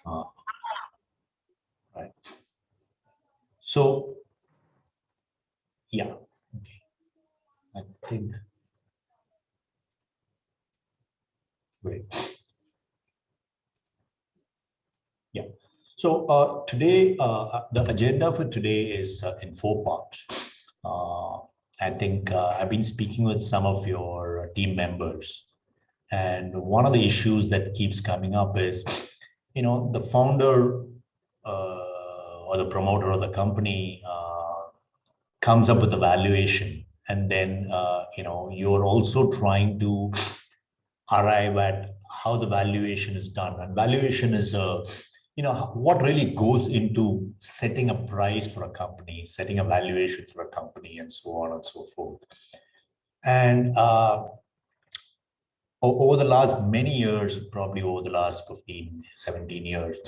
Uh, right. So, yeah, okay. I think, great. Yeah. So today, the agenda for today is in 4 parts. Uh, I think I've been speaking with some of your team members, and one of the issues that keeps coming up is, the founder or the promoter of the company comes up with a valuation, and then you're also trying to arrive at how the valuation is done. And valuation is what really goes into setting a price for a company, setting a valuation for a company, and so on and so forth. And over the last many years, probably over the last 15, 17 years,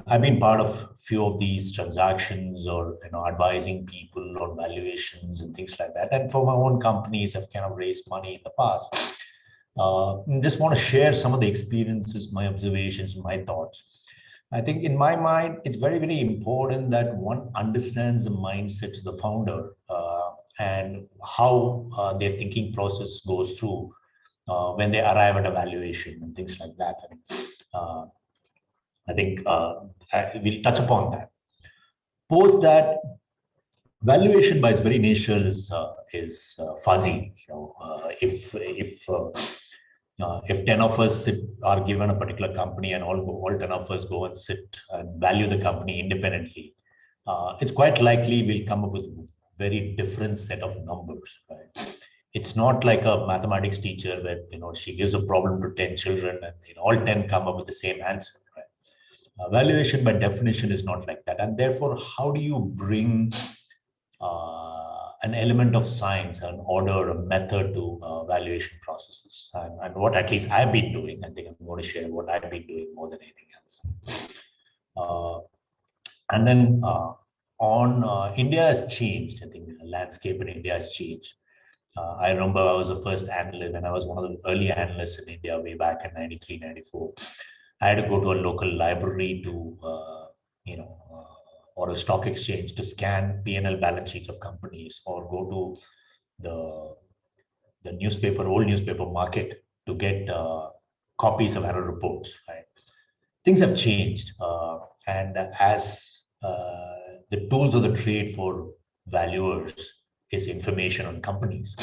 I've been part of a few of these transactions, or advising people on valuations and things like that. And for my own companies, I've kind of raised money in the past. Just want to share some of the experiences, my observations, my thoughts. I think in my mind, it's very, very important that one understands the mindsets of the founder and how their thinking process goes through when they arrive at a valuation and things like that. And, I think we'll touch upon that. Post that, valuation by its very nature is fuzzy. If 10 of us are given a particular company, and all 10 of us go and sit and value the company independently, it's quite likely we'll come up with a very different set of numbers, right? It's not like a mathematics teacher where she gives a problem to 10 children and all 10 come up with the same answer, right? Valuation by definition is not like that. And therefore, how do you bring an element of science, an order, a method to valuation processes? And what at least I've been doing, I think I'm going to share what I've been doing more than anything else. And then India has changed. I think the landscape in India has changed. I remember I was the first analyst, and I was one of the early analysts in India way back in 93, 94. I had to go to a local library to, or a stock exchange to scan P&L balance sheets of companies, or go to the newspaper, old newspaper market to get copies of annual reports, right? Things have changed. And as the tools of the trade for valuers is information on companies.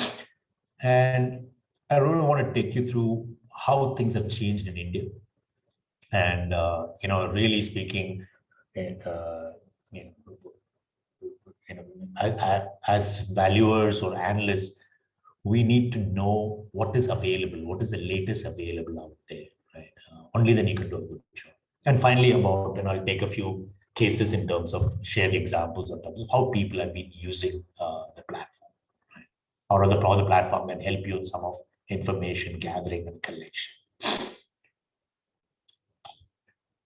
And I really want to take you through how things have changed in India. And, really speaking, as valuers or analysts, we need to know what is available, what is the latest available out there, right? Only then you can do a good job. And finally, and I'll take a few cases in terms of sharing examples in terms of how people have been using the platform, right? Or how the platform can help you in some of information gathering and collection.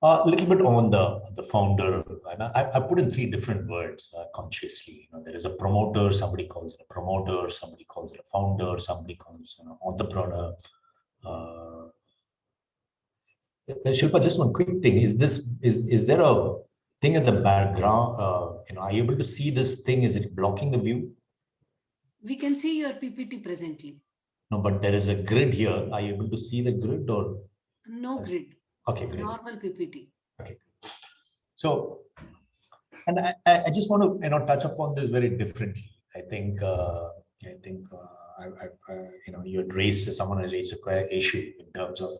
A little bit on the founder, and I put in 3 different words consciously. There is a promoter, somebody calls it a promoter, somebody calls it a founder, somebody calls it an entrepreneur. Shilpa, just one quick thing: is there a thing at the background? Are you able to see this thing? Is it blocking the view? We can see your PPT presently. No, but there is a grid here. Are you able to see the grid or? No grid. Okay, great. Normal PPT. Okay. So, and I just want to touch upon this very differently. I think you had raised, someone has raised a issue in terms of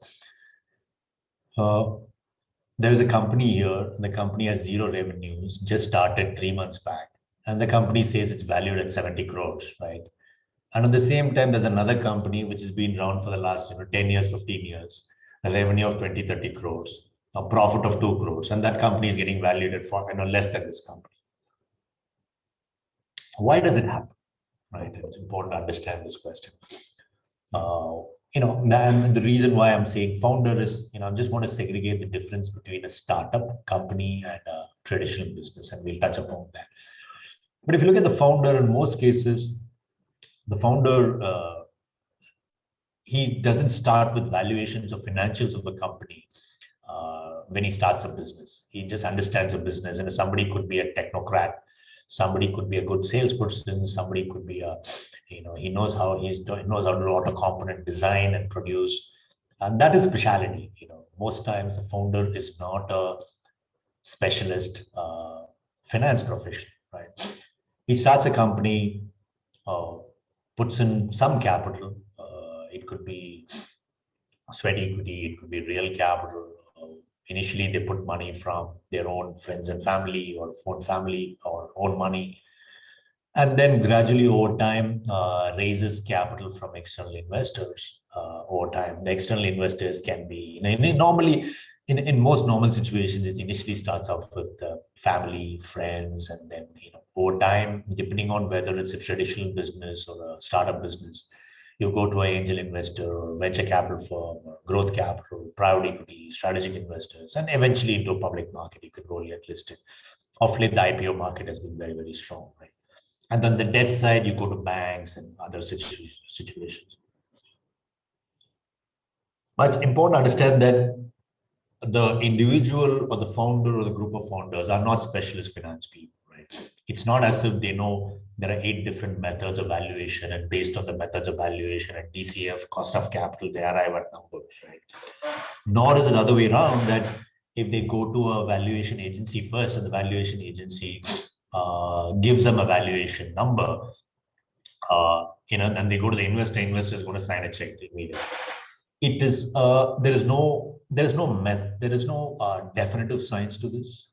there is a company here. The company has 0 revenues, just started 3 months back, and the company says it's valued at 70 crores, right? And at the same time, there's another company which has been around for the last 10 years, 15 years, a revenue of 20, 30 crores, a profit of 2 crores, and that company is getting valued at less than this company. Why does it happen? Right? It's important to understand this question. And the reason why I'm saying founder is, I just want to segregate the difference between a startup company and a traditional business, and we'll touch upon that. But if you look at the founder, in most cases, the founder, he doesn't start with valuations or financials of the company when he starts a business. He just understands a business, and somebody could be a technocrat, somebody could be a good salesperson, somebody could be a, he knows how he knows how to do auto component design and produce, and that is speciality. Most times the founder is not a specialist finance professional, right? He starts a company, uh, puts in some capital. It could be sweat equity, it could be real capital. Initially, they put money from their own friends and family or own family or own money. And then gradually over time, raises capital from external investors over time. The external investors can be, normally, in most normal situations, it initially starts off with family, friends, and then, over time, depending on whether it's a traditional business or a startup business, you go to an angel investor or venture capital firm or growth capital, private equity, strategic investors, and eventually into a public market, you could go get listed. Of late, the IPO market has been very, very strong, right? And then the debt side, you go to banks and other situations. But it's important to understand that the individual or the founder or the group of founders are not specialist finance people, right? It's not as if they know there are 8 different methods of valuation, and based on the methods of valuation and DCF, cost of capital, they arrive at numbers, right? Nor is it the other way around, that if they go to a valuation agency first and the valuation agency gives them a valuation number, and they go to the investor is going to sign a check immediately. It is there is no definitive science to this.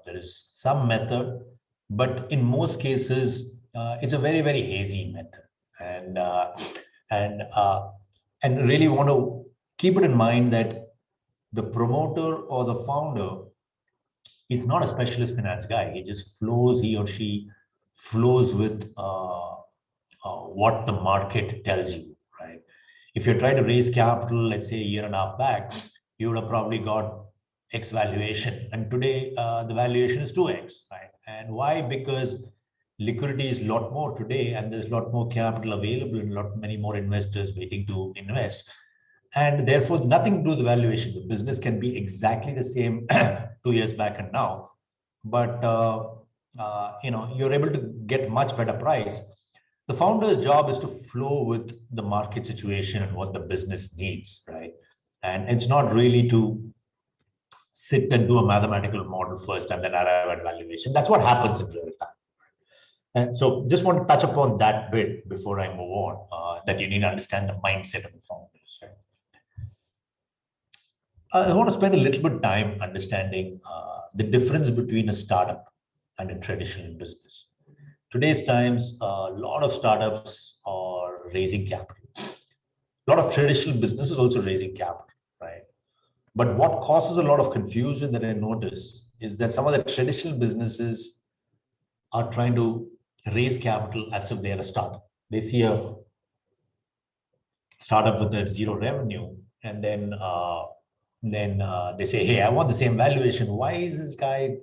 There is some method, but in most cases, it's a very, very hazy method, and and uh, and really want to keep it in mind that the promoter or the founder is not a specialist finance guy. He or she flows with what the market tells you, right? If you're trying to raise capital, let's say a year and a half back, you would have probably got X valuation. And today, the valuation is 2X, right? And why? Because liquidity is a lot more today, and there's a lot more capital available and many more investors waiting to invest. And therefore, nothing to do with the valuation. The business can be exactly the same 2 years back and now, but you're able to get much better price. The founder's job is to flow with the market situation and what the business needs, right? And it's not really to sit and do a mathematical model first and then arrive at valuation. That's what happens in real time. And so just want to touch upon that bit before I move on, that you need to understand the mindset of the founders, right? I want to spend a little bit of time understanding the difference between a startup and a traditional business. Today's times, a lot of startups are raising capital. A lot of traditional businesses also raising capital, right? But what causes a lot of confusion that I notice is that some of the traditional businesses are trying to raise capital as if they are a startup. They see a startup with a zero revenue, and then they say, "Hey, I want the same valuation. Why is this guy?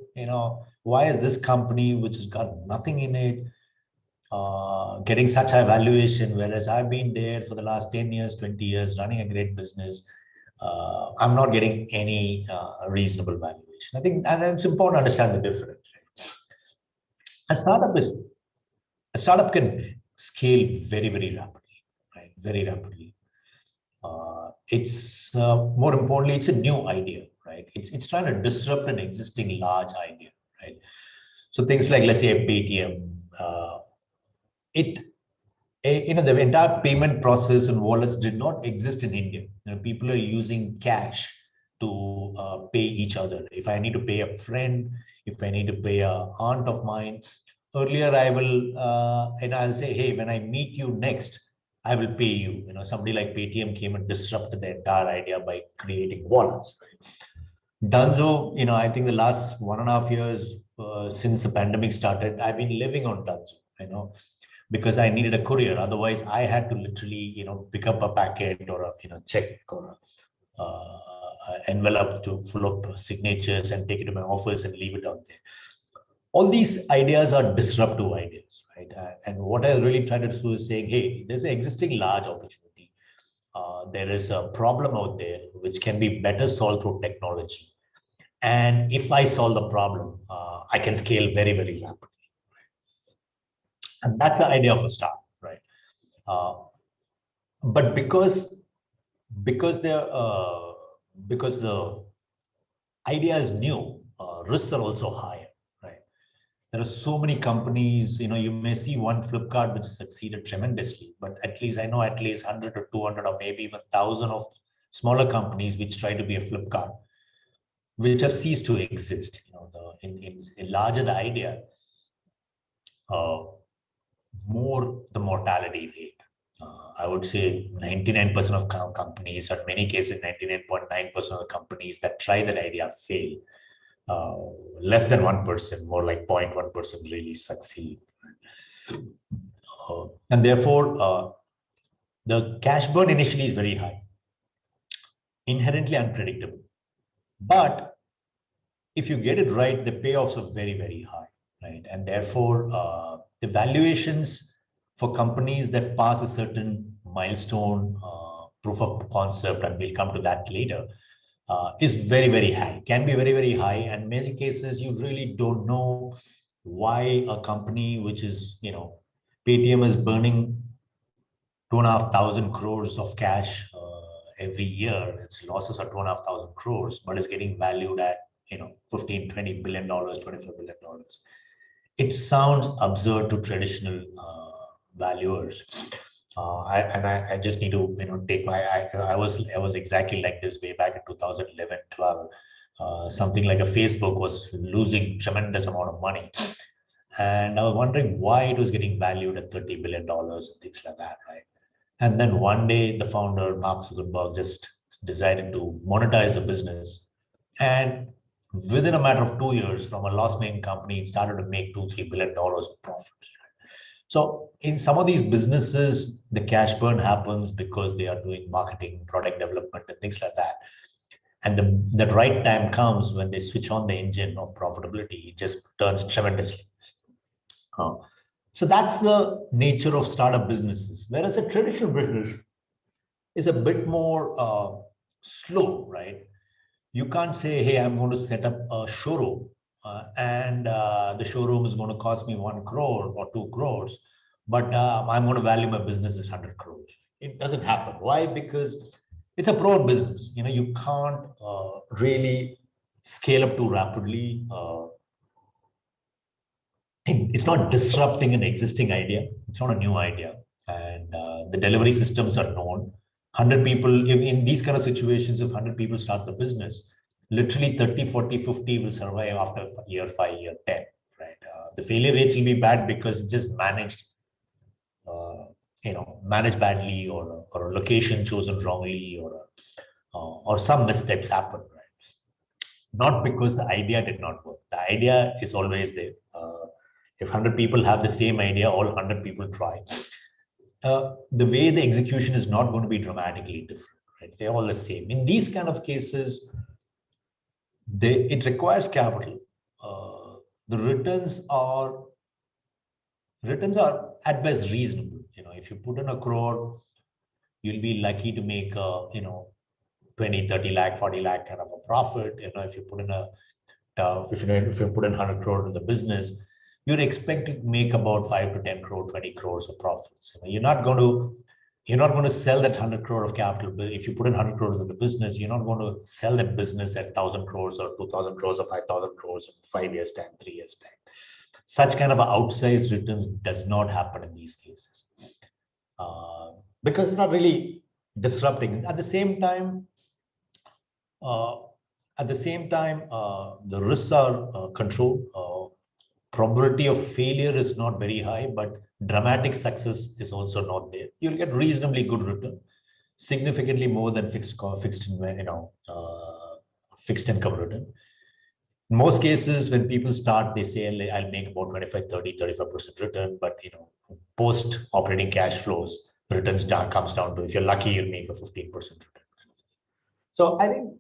Why is this company, which has got nothing in it, getting such high valuation, whereas I've been there for the last 10 years, 20 years, running a great business. I'm not getting any reasonable valuation." I think, and it's important to understand the difference. Right? A startup is a startup can scale very, very rapidly, right? Very rapidly. It's more importantly, it's a new idea, right? It's trying to disrupt an existing large idea, right? So things like, let's say, a Paytm, it the entire payment process and wallets did not exist in India. People are using cash to pay each other. If I need to pay a friend, if I need to pay a aunt of mine, earlier I will and I'll say, "Hey, when I meet you next, I will pay you." Somebody like Paytm came and disrupted the entire idea by creating wallets. Right? Dunzo, I think the last 1.5 years since the pandemic started, I've been living on Dunzo. Because I needed a courier. Otherwise, I had to literally, pick up a packet or a, check or a envelope full of signatures and take it to my office and leave it out there. All these ideas are disruptive ideas, right? And what I really try to do is saying, hey, there's an existing large opportunity. There is a problem out there which can be better solved through technology. And if I solve the problem, I can scale very, very rapidly. And that's the idea of a startup, right? Uh, but because they're because the idea is new, risks are also higher, right? There are so many companies, you may see one Flipkart which succeeded tremendously, but at least I know at least 100 or 200 or maybe even 1,000 of smaller companies which try to be a Flipkart, which have ceased to exist. In larger the idea, uh, more the mortality rate. I would say 99% of companies, or in many cases, 99.9% of the companies that try that idea fail. Uh, Less than 1%, more like 0.1% really succeed. And therefore, the cash burn initially is very high, inherently unpredictable. But if you get it right, the payoffs are very, very high, right? And therefore, the valuations for companies that pass a certain milestone, proof of concept, and we'll come to that later, is very, very high, can be very, very high. And in many cases, you really don't know why a company which is, Paytm is burning 2,500 crores of cash every year. Its losses are 2,500 crores, but it's getting valued at 15, $20 billion, $25 billion. It sounds absurd to traditional valuers. I just need to take my I was exactly like this way back in 2011, 12. Something like a Facebook was losing tremendous amount of money, and I was wondering why it was getting valued at $30 billion and things like that, right? And then one day, the founder, Mark Zuckerberg, just decided to monetize the business. And within a matter of 2 years, from a loss-making company, it started to make $2-3 billion of profits. So in some of these businesses, the cash burn happens because they are doing marketing, product development, and things like that. And the right time comes when they switch on the engine of profitability, it just turns tremendously. Uh, so that's the nature of startup businesses. Whereas a traditional business is a bit more slow, right? You can't say, hey, I'm going to set up a showroom and the showroom is going to cost me 1 crore or 2 crores, but I'm going to value my business as 100 crores. It doesn't happen. Why? Because it's a broad business. You can't really scale up too rapidly. It's not disrupting an existing idea. It's not a new idea. And the delivery systems are known. 100 people, in these kind of situations, if 100 people start the business, literally 30, 40, 50 will survive after year 5, year 10, right? The failure rates will be bad because it's just uh, managed badly, or a location chosen wrongly, or some missteps happen, right? Not because the idea did not work. The idea is always there. If 100 people have the same idea, all 100 people try. The way the execution is not going to be dramatically different, right? They're all the same. In these kind of cases, it requires capital. The returns are at best reasonable. If you put in 1 crore, you'll be lucky to make 20, 30 lakh, 40 lakh kind of a profit. If you put in if you put in 100 crore in the business, you're expected to make about 5 to 10 crore, 20 crores of profits. You're not going to sell that 100 crore of capital. But if you put in 100 crores in the business, you're not going to sell that business at 1,000 crores or 2,000 crores or 5,000 crores in 5 years time, 3 years time. Such kind of outsized returns does not happen in these cases, because it's not really disrupting. At the same time, uh, the risks are controlled. Probability of failure is not very high, but dramatic success is also not there. You'll get reasonably good return, significantly more than fixed income return. In most cases, when people start, they say, I'll make about 25, 30, 35% return, but post operating cash flows, returns comes down to, if you're lucky, you'll make a 15% return. So I think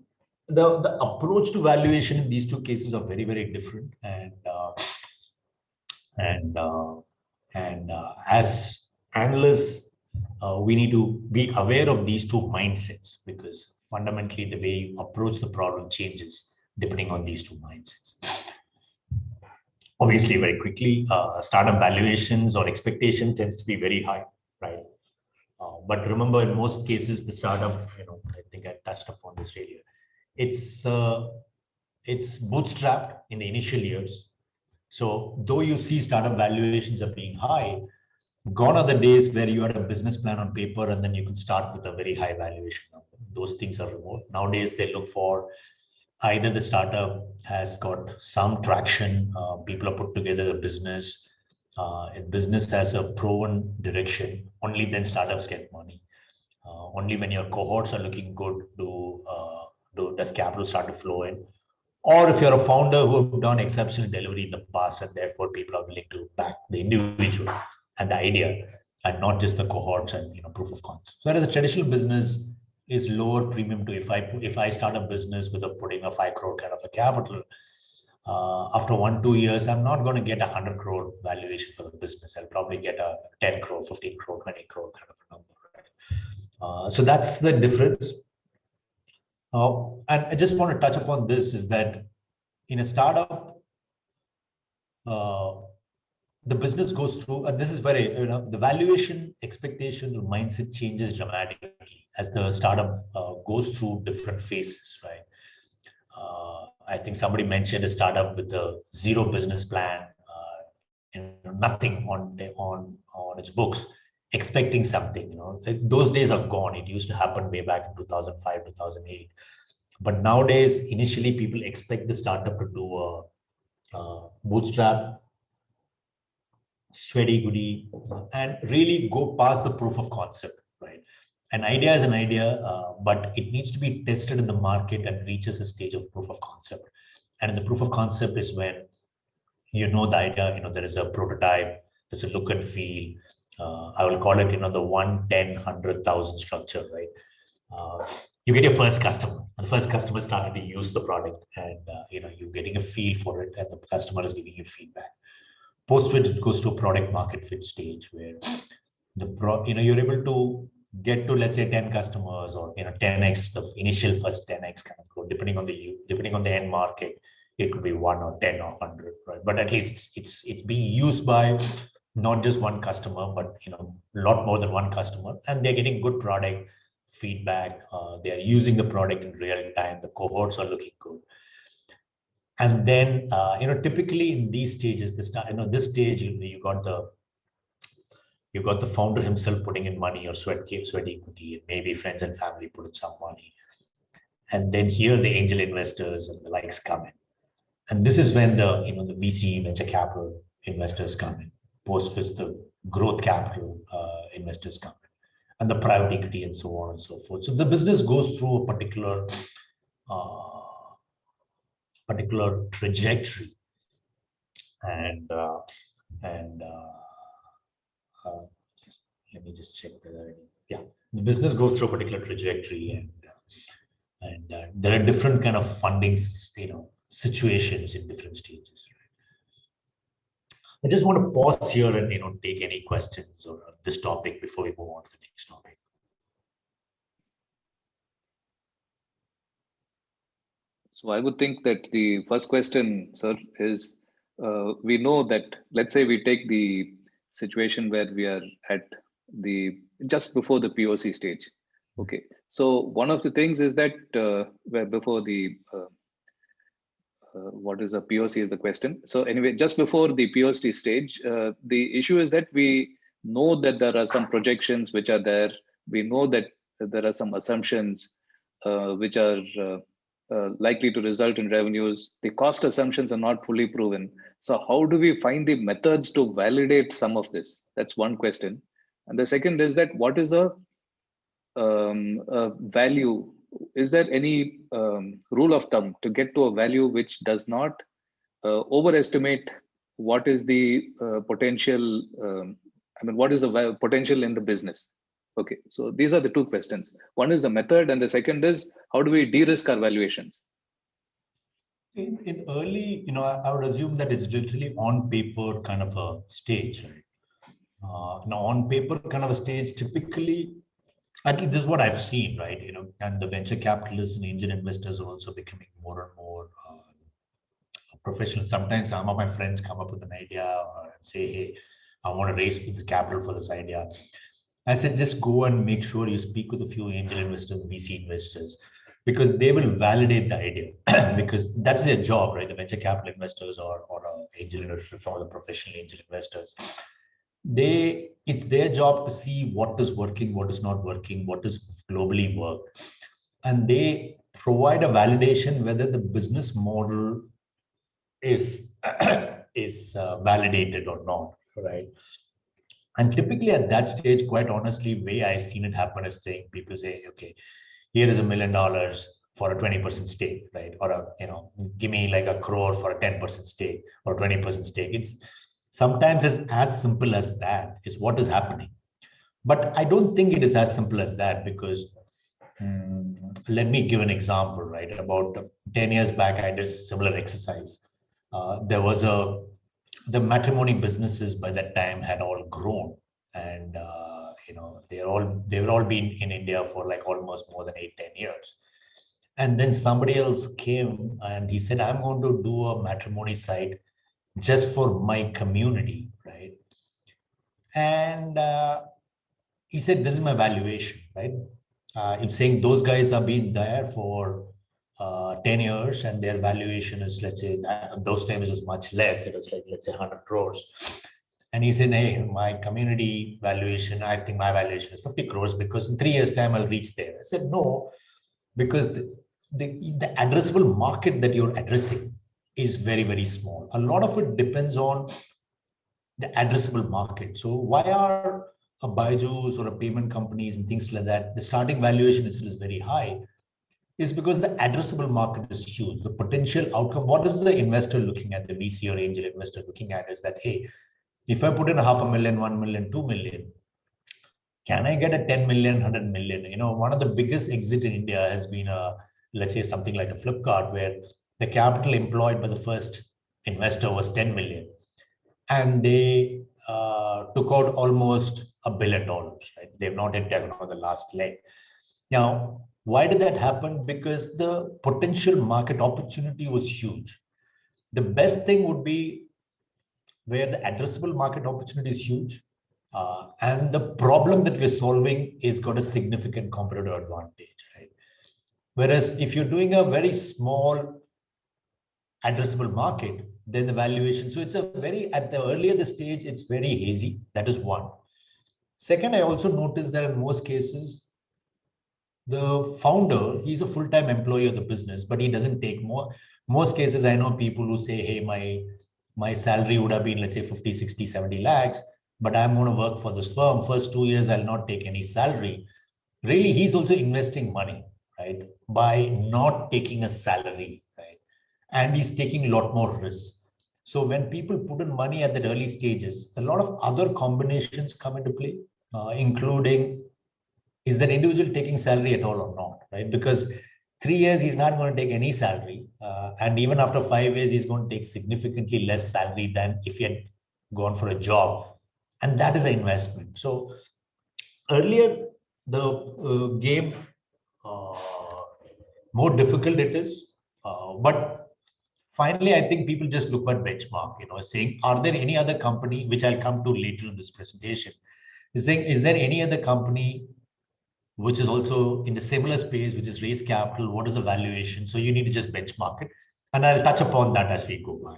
the approach to valuation in these two cases are very, very different. And as analysts, we need to be aware of these two mindsets, because fundamentally the way you approach the problem changes depending on these two mindsets. Obviously, very quickly, startup valuations or expectation tends to be very high, right? But remember, in most cases, the startup, I think I touched upon this earlier. It's bootstrapped in the initial years. So though you see startup valuations are being high, gone are the days where you had a business plan on paper and then you could start with a very high valuation number. Those things are remote. Nowadays, they look for either the startup has got some traction, people have put together the business, business has a proven direction, only then startups get money. Only when your cohorts are looking good does capital start to flow in. Or if you're a founder who have done exceptional delivery in the past, and therefore people are willing to back the individual and the idea, and not just the cohorts and proof of concept. So whereas a traditional business is lower premium to if I start a business with putting a 5 crore kind of a capital, after 1-2 years, I'm not going to get 100 crore valuation for the business. I'll probably get a 10 crore, 15 crore, 20 crore kind of a number. Right? So that's the difference. And I just want to touch upon this is that in a startup, the business goes through, and this is very, the valuation expectation or mindset changes dramatically as the startup goes through different phases, right? I think somebody mentioned a startup with a zero business plan, nothing on its books, expecting something. Those days are gone. It used to happen way back in 2005, 2008. But nowadays, initially, people expect the startup to do a bootstrap, sweaty goody, and really go past the proof of concept, right? An idea is an idea, but it needs to be tested in the market and reaches a stage of proof of concept. And in the proof of concept is when the idea, there is a prototype, there's a look and feel. I will call it, the 1, 10, 100,000 structure, right? You get your first customer, and the first customer started to use the product, and you're getting a feel for it, and the customer is giving you feedback. Post which it goes to a product market fit stage where you're able to get to, let's say, 10 customers or 10x the initial first 10x kind of growth, depending on the end market. It could be 1 or 10 or 100, right? But at least it's being used by not just one customer, but a lot more than one customer, and they're getting good product feedback. They are using the product in real time. The cohorts are looking good. And then, typically in these stages, this stage, you got the founder himself putting in money or sweat equity, and maybe friends and family put in some money. And then here the angel investors and the likes come in. And this is when the VC venture capital investors come in, post which the growth capital investors come in, and the private equity and so on and so forth. So the business goes through a particular trajectory, and let me just check whether the business goes through a particular trajectory, and there are different kind of funding situations in different stages. I just want to pause here and take any questions on this topic before we move on to the next topic. So I would think that the first question, sir, is we know that, let's say we take the situation where we are at just before the POC stage. Okay. So one of the things is that where before the what is a POC is the question. So anyway, just before the POC stage, the issue is that we know that there are some projections which are there. We know that there are some assumptions which are likely to result in revenues. The cost assumptions are not fully proven. So how do we find the methods to validate some of this? That's one question. And the second is that what is a value? Is there any rule of thumb to get to a value which does not overestimate what is the potential? What is the potential in the business? Okay, so these are the two questions. One is the method, and the second is how do we de-risk our valuations? In early, I would assume that it's literally on paper kind of a stage, right? Now, on paper kind of a stage, typically At least this is what I've seen, right? And the venture capitalists and angel investors are also becoming more and more professional. Sometimes some of my friends come up with an idea and say, hey, I want to raise the capital for this idea. I said, just go and make sure you speak with a few angel investors, VC investors, because they will validate the idea because that's their job, right? The venture capital investors or angel investors, some of the professional angel investors, it's their job to see what is working, what is not working, what is globally worked. And they provide a validation whether the business model is is validated or not, right? And typically at that stage, quite honestly, way I've seen it happen is saying people say, okay, here is $1 million for a 20% stake, right? Or give me like a crore for a 10% stake or 20% stake. It's sometimes it's as simple as that is what is happening. But I don't think it is as simple as that because let me give an example, right? About 10 years back, I did a similar exercise. There was the matrimony businesses by that time had all grown, and they were all been in India for like almost more than 8-10 years. And then somebody else came and he said, I'm going to do a matrimony site just for my community, right? And he said, this is my valuation, right? I'm saying those guys have been there for 10 years and their valuation is, let's say, those times it was much less. It was like, let's say 100 crores. And he said, hey, my community valuation, I think my valuation is 50 crores because in 3 years time, I'll reach there. I said, no, because the addressable market that you're addressing is very, very small. A lot of it depends on the addressable market. So why are a Byju's or a payment companies and things like that, the starting valuation is very high, is because the addressable market is huge. The potential outcome, what is the investor looking at, the VC or angel investor looking at is that, hey, if I put in 500,000, 1 million, 2 million, can I get a 10 million, 100 million? One of the biggest exit in India has been let's say something like a Flipkart, where the capital employed by the first investor was 10 million. And they took out almost $1 billion, right? They've not yet taken on the last leg. Now, why did that happen? Because the potential market opportunity was huge. The best thing would be where the addressable market opportunity is huge. And the problem that we're solving is got a significant competitive advantage, right? Whereas if you're doing a very small addressable market, then the valuation. So it's at the earlier the stage, it's very hazy. That is one. Second, I also noticed that in most cases, the founder, he's a full-time employee of the business, but he doesn't take more. Most cases, I know people who say, hey, my salary would have been, let's say 50, 60, 70 lakhs, but I'm going to work for this firm. First 2 years, I'll not take any salary. Really, he's also investing money, right? By not taking a salary, right? And he's taking a lot more risk. So when people put in money at the early stages, a lot of other combinations come into play, including is that individual taking salary at all or not, right? Because 3 years, he's not going to take any salary. And even after 5 years, he's going to take significantly less salary than if he had gone for a job. And that is an investment. So earlier, the game, more difficult it is. But finally, I think people just look at benchmark, saying, are there any other company, which I'll come to later in this presentation, is saying, is there any other company which is also in the similar space, which is raise capital? What is the valuation? So you need to just benchmark it. And I'll touch upon that as we go by.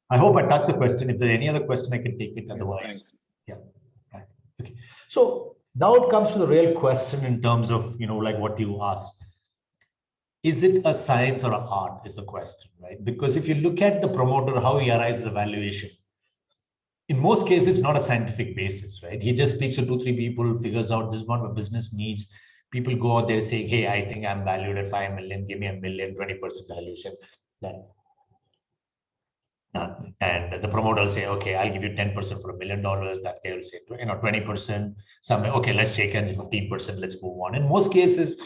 I hope I touched the question. If there's any other question, I can take it. Otherwise, Thanks. yeah. Right. Okay. So now it comes to the real question in terms of, like what you asked. Is it a science or an art is the question, right? Because if you look at the promoter, how he arrives at the valuation, in most cases, it's not a scientific basis, right? He just speaks to 2-3 people, figures out this is what my business needs. People go out there saying, hey, I think I'm valued at 5 million, give me $1 million, 20% valuation. And the promoter will say, okay, I'll give you 10% for $1 million. That guy will say, 20%. Okay, let's shake hands, 15%, let's move on. In most cases,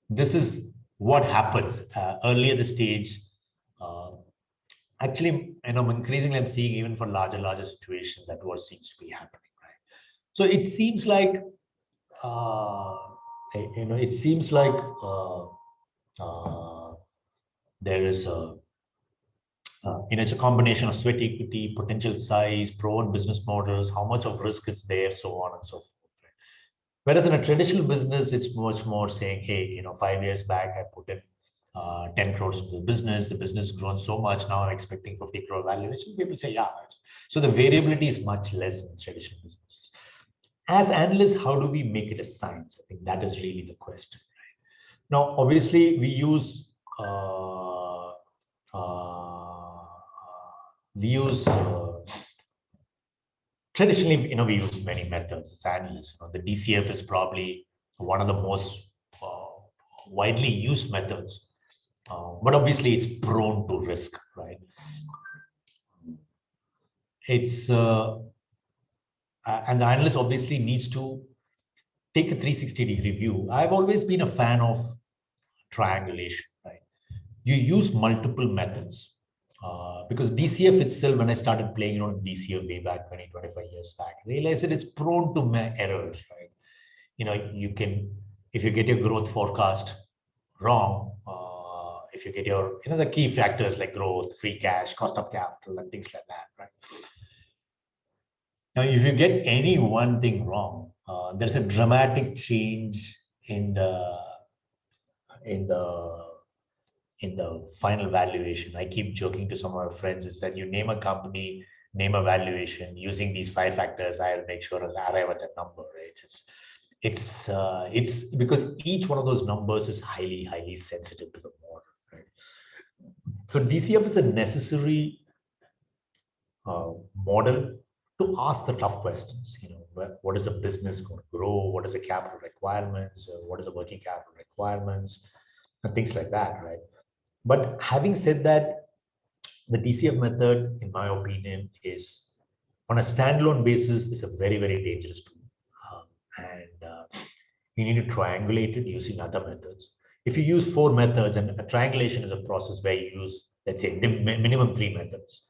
this is what happens earlier the stage. Actually, increasingly I'm seeing even for larger situations that what seems to be happening, right? So it seems like It seems like there is it's a combination of sweat equity, potential size, proven business models, how much of risk is there, so on and so forth. Whereas in a traditional business, it's much more saying, hey, 5 years back, I put in 10 crores into the business has grown so much, now I'm expecting 50 crore valuation. People say, yeah. So the variability is much less in traditional businesses. As analysts, how do we make it a science? I think that is really the question. Right? Now, obviously, we use traditionally, we use many methods as analysts. The DCF is probably one of the most widely used methods, but obviously it's prone to risk, right? It's and the analyst obviously needs to take a 360-degree view. I've always been a fan of triangulation, right? You use multiple methods. Because DCF itself, when I started playing on DCF way back 20, 25 years back, I realized that it's prone to errors, right? You can, if you get your growth forecast wrong, if you get your, the key factors like growth, free cash, cost of capital, and things like that, right? Now, if you get any one thing wrong, there's a dramatic change in the in the in the final valuation. I keep joking to some of my friends is that you name a company, name a valuation using these 5 factors. I'll make sure I'll arrive at that number. Right? It's because each one of those numbers is highly sensitive to the model. Right? So DCF is a necessary model to ask the tough questions. What is the business going to grow? What is the capital requirements? What is the working capital requirements? And things like that, right? But having said that, the DCF method, in my opinion, is on a standalone basis is a very dangerous tool, and you need to triangulate it using other methods. If you use 4 methods, and a triangulation is a process where you use, let's say, minimum 3 methods,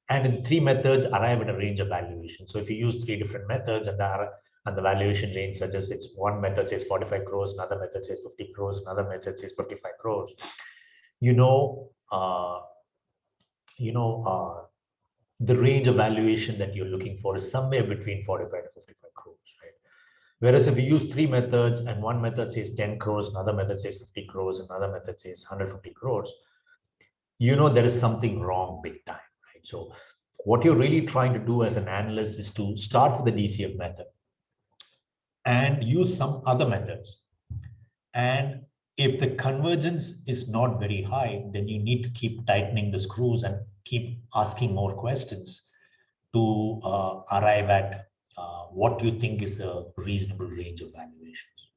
and in 3 methods arrive at a range of valuation. So if you use 3 different methods and the valuation range suggests it's one method says 45 crores, another method says 50 crores, another method says 55 crores. The range of valuation that you're looking for is somewhere between 45 to 55 crores, right? Whereas if you use 3 methods and one method says 10 crores, another method says 50 crores, another method says 150 crores, there is something wrong big time, right? So what you're really trying to do as an analyst is to start with the DCF method and use some other methods. And if the convergence is not very high, then you need to keep tightening the screws and keep asking more questions to arrive at what you think is a reasonable range of valuations.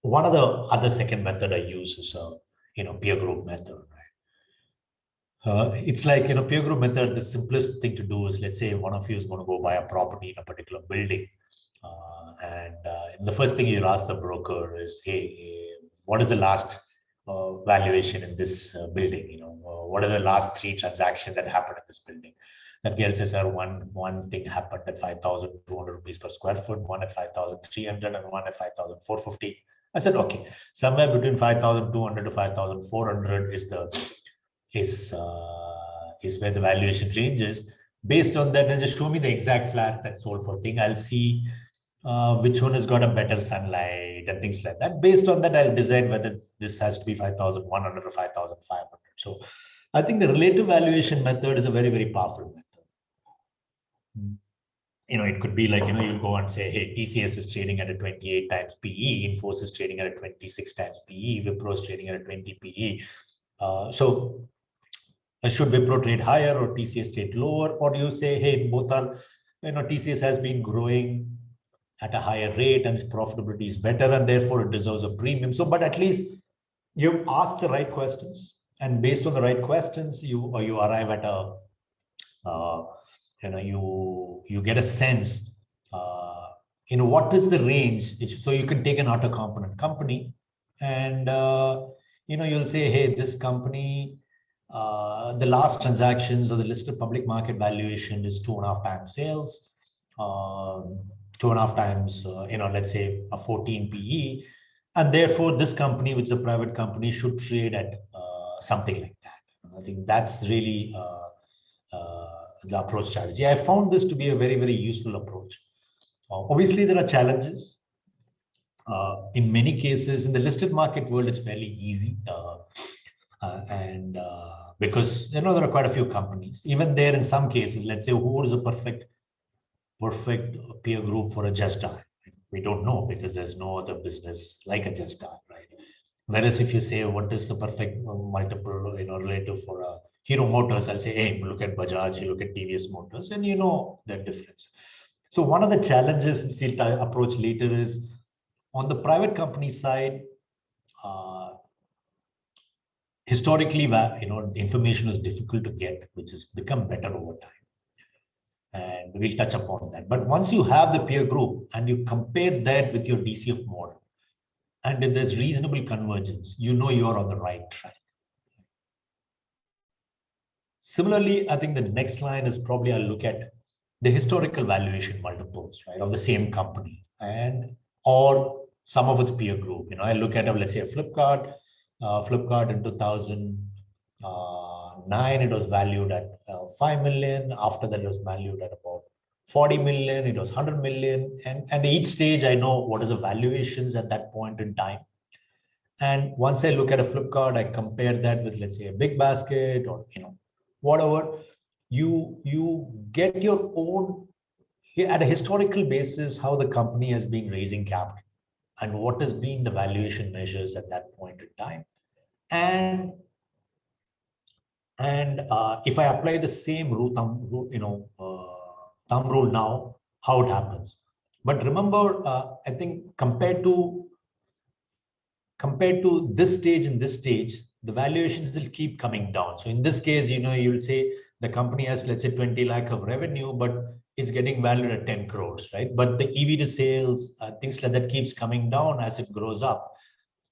One of the other second method I use is peer group method. It's like, peer group method, the simplest thing to do is, let's say one of you is going to go buy a property in a particular building. And the first thing you'll ask the broker is, hey, what is the last valuation in this building? What are the last 3 transactions that happened in this building? That girl says, sir, one thing happened at 5,200 rupees per square foot, one at 5,300, and one at 5,450. I said, okay, somewhere between 5,200 to 5,400 is where the valuation range is. Based on that, and just show me the exact flat that's sold for thing. I'll see which one has got a better sunlight and things like that. Based on that, I'll decide whether this has to be 5,100 or 5,500. So I think the relative valuation method is a very powerful method. It could be like, you'll go and say, hey, TCS is trading at a 28 times PE, Infosys is trading at a 26 times PE, Wipro is trading at a 20 PE. So should Wipro trade higher or TCS trade lower? Or you say, hey, both are, TCS has been growing at a higher rate and its profitability is better and therefore it deserves a premium. So, but at least you've asked the right questions, and based on the right questions, you arrive at a, you get a sense, what is the range. So you can take an auto component company and, you'll say, hey, this company, the last transactions or the listed public market valuation is 2.5 times sales. 2.5 times, let's say a 14 PE. And therefore, this company, which is a private company, should trade at something like that. I think that's really the approach strategy. I found this to be a very, very useful approach. Obviously, there are challenges. In many cases, in the listed market world, it's fairly easy. And because there are quite a few companies. Even there, in some cases, let's say who is a perfect peer group for a Just Dial? We don't know because there's no other business like a Just Dial, right? Whereas if you say what is the perfect multiple, relative for a Hero Motors, I'll say, hey, look at Bajaj, you look at TVS Motors, and you know the difference. So one of the challenges if we approach later is on the private company side. Historically, information is difficult to get, which has become better over time. And we'll touch upon that. But once you have the peer group and you compare that with your DCF model, and if there's reasonable convergence, you know you're on the right track. Similarly, I think the next line is probably I'll look at the historical valuation multiples, right, of the same company and or some of its peer group. I look at, let's say, a Flipkart. Flipkart in 2009, it was valued at 5 million. After that, it was valued at about 40 million. It was 100 million. And each stage, I know what is the valuations at that point in time. And once I look at a Flipkart, I compare that with, let's say, a Big Basket or, whatever. You get your own, at a historical basis, how the company has been raising capital and what has been the valuation measures at that point in time. And if I apply the same thumb rule now, how it happens. But remember, I think compared to this stage and this stage, the valuations will keep coming down. So in this case, you will say the company has, let's say, 20 lakh of revenue, but it's getting valued at 10 crores, right? But the EV to sales, things like that keeps coming down as it grows up,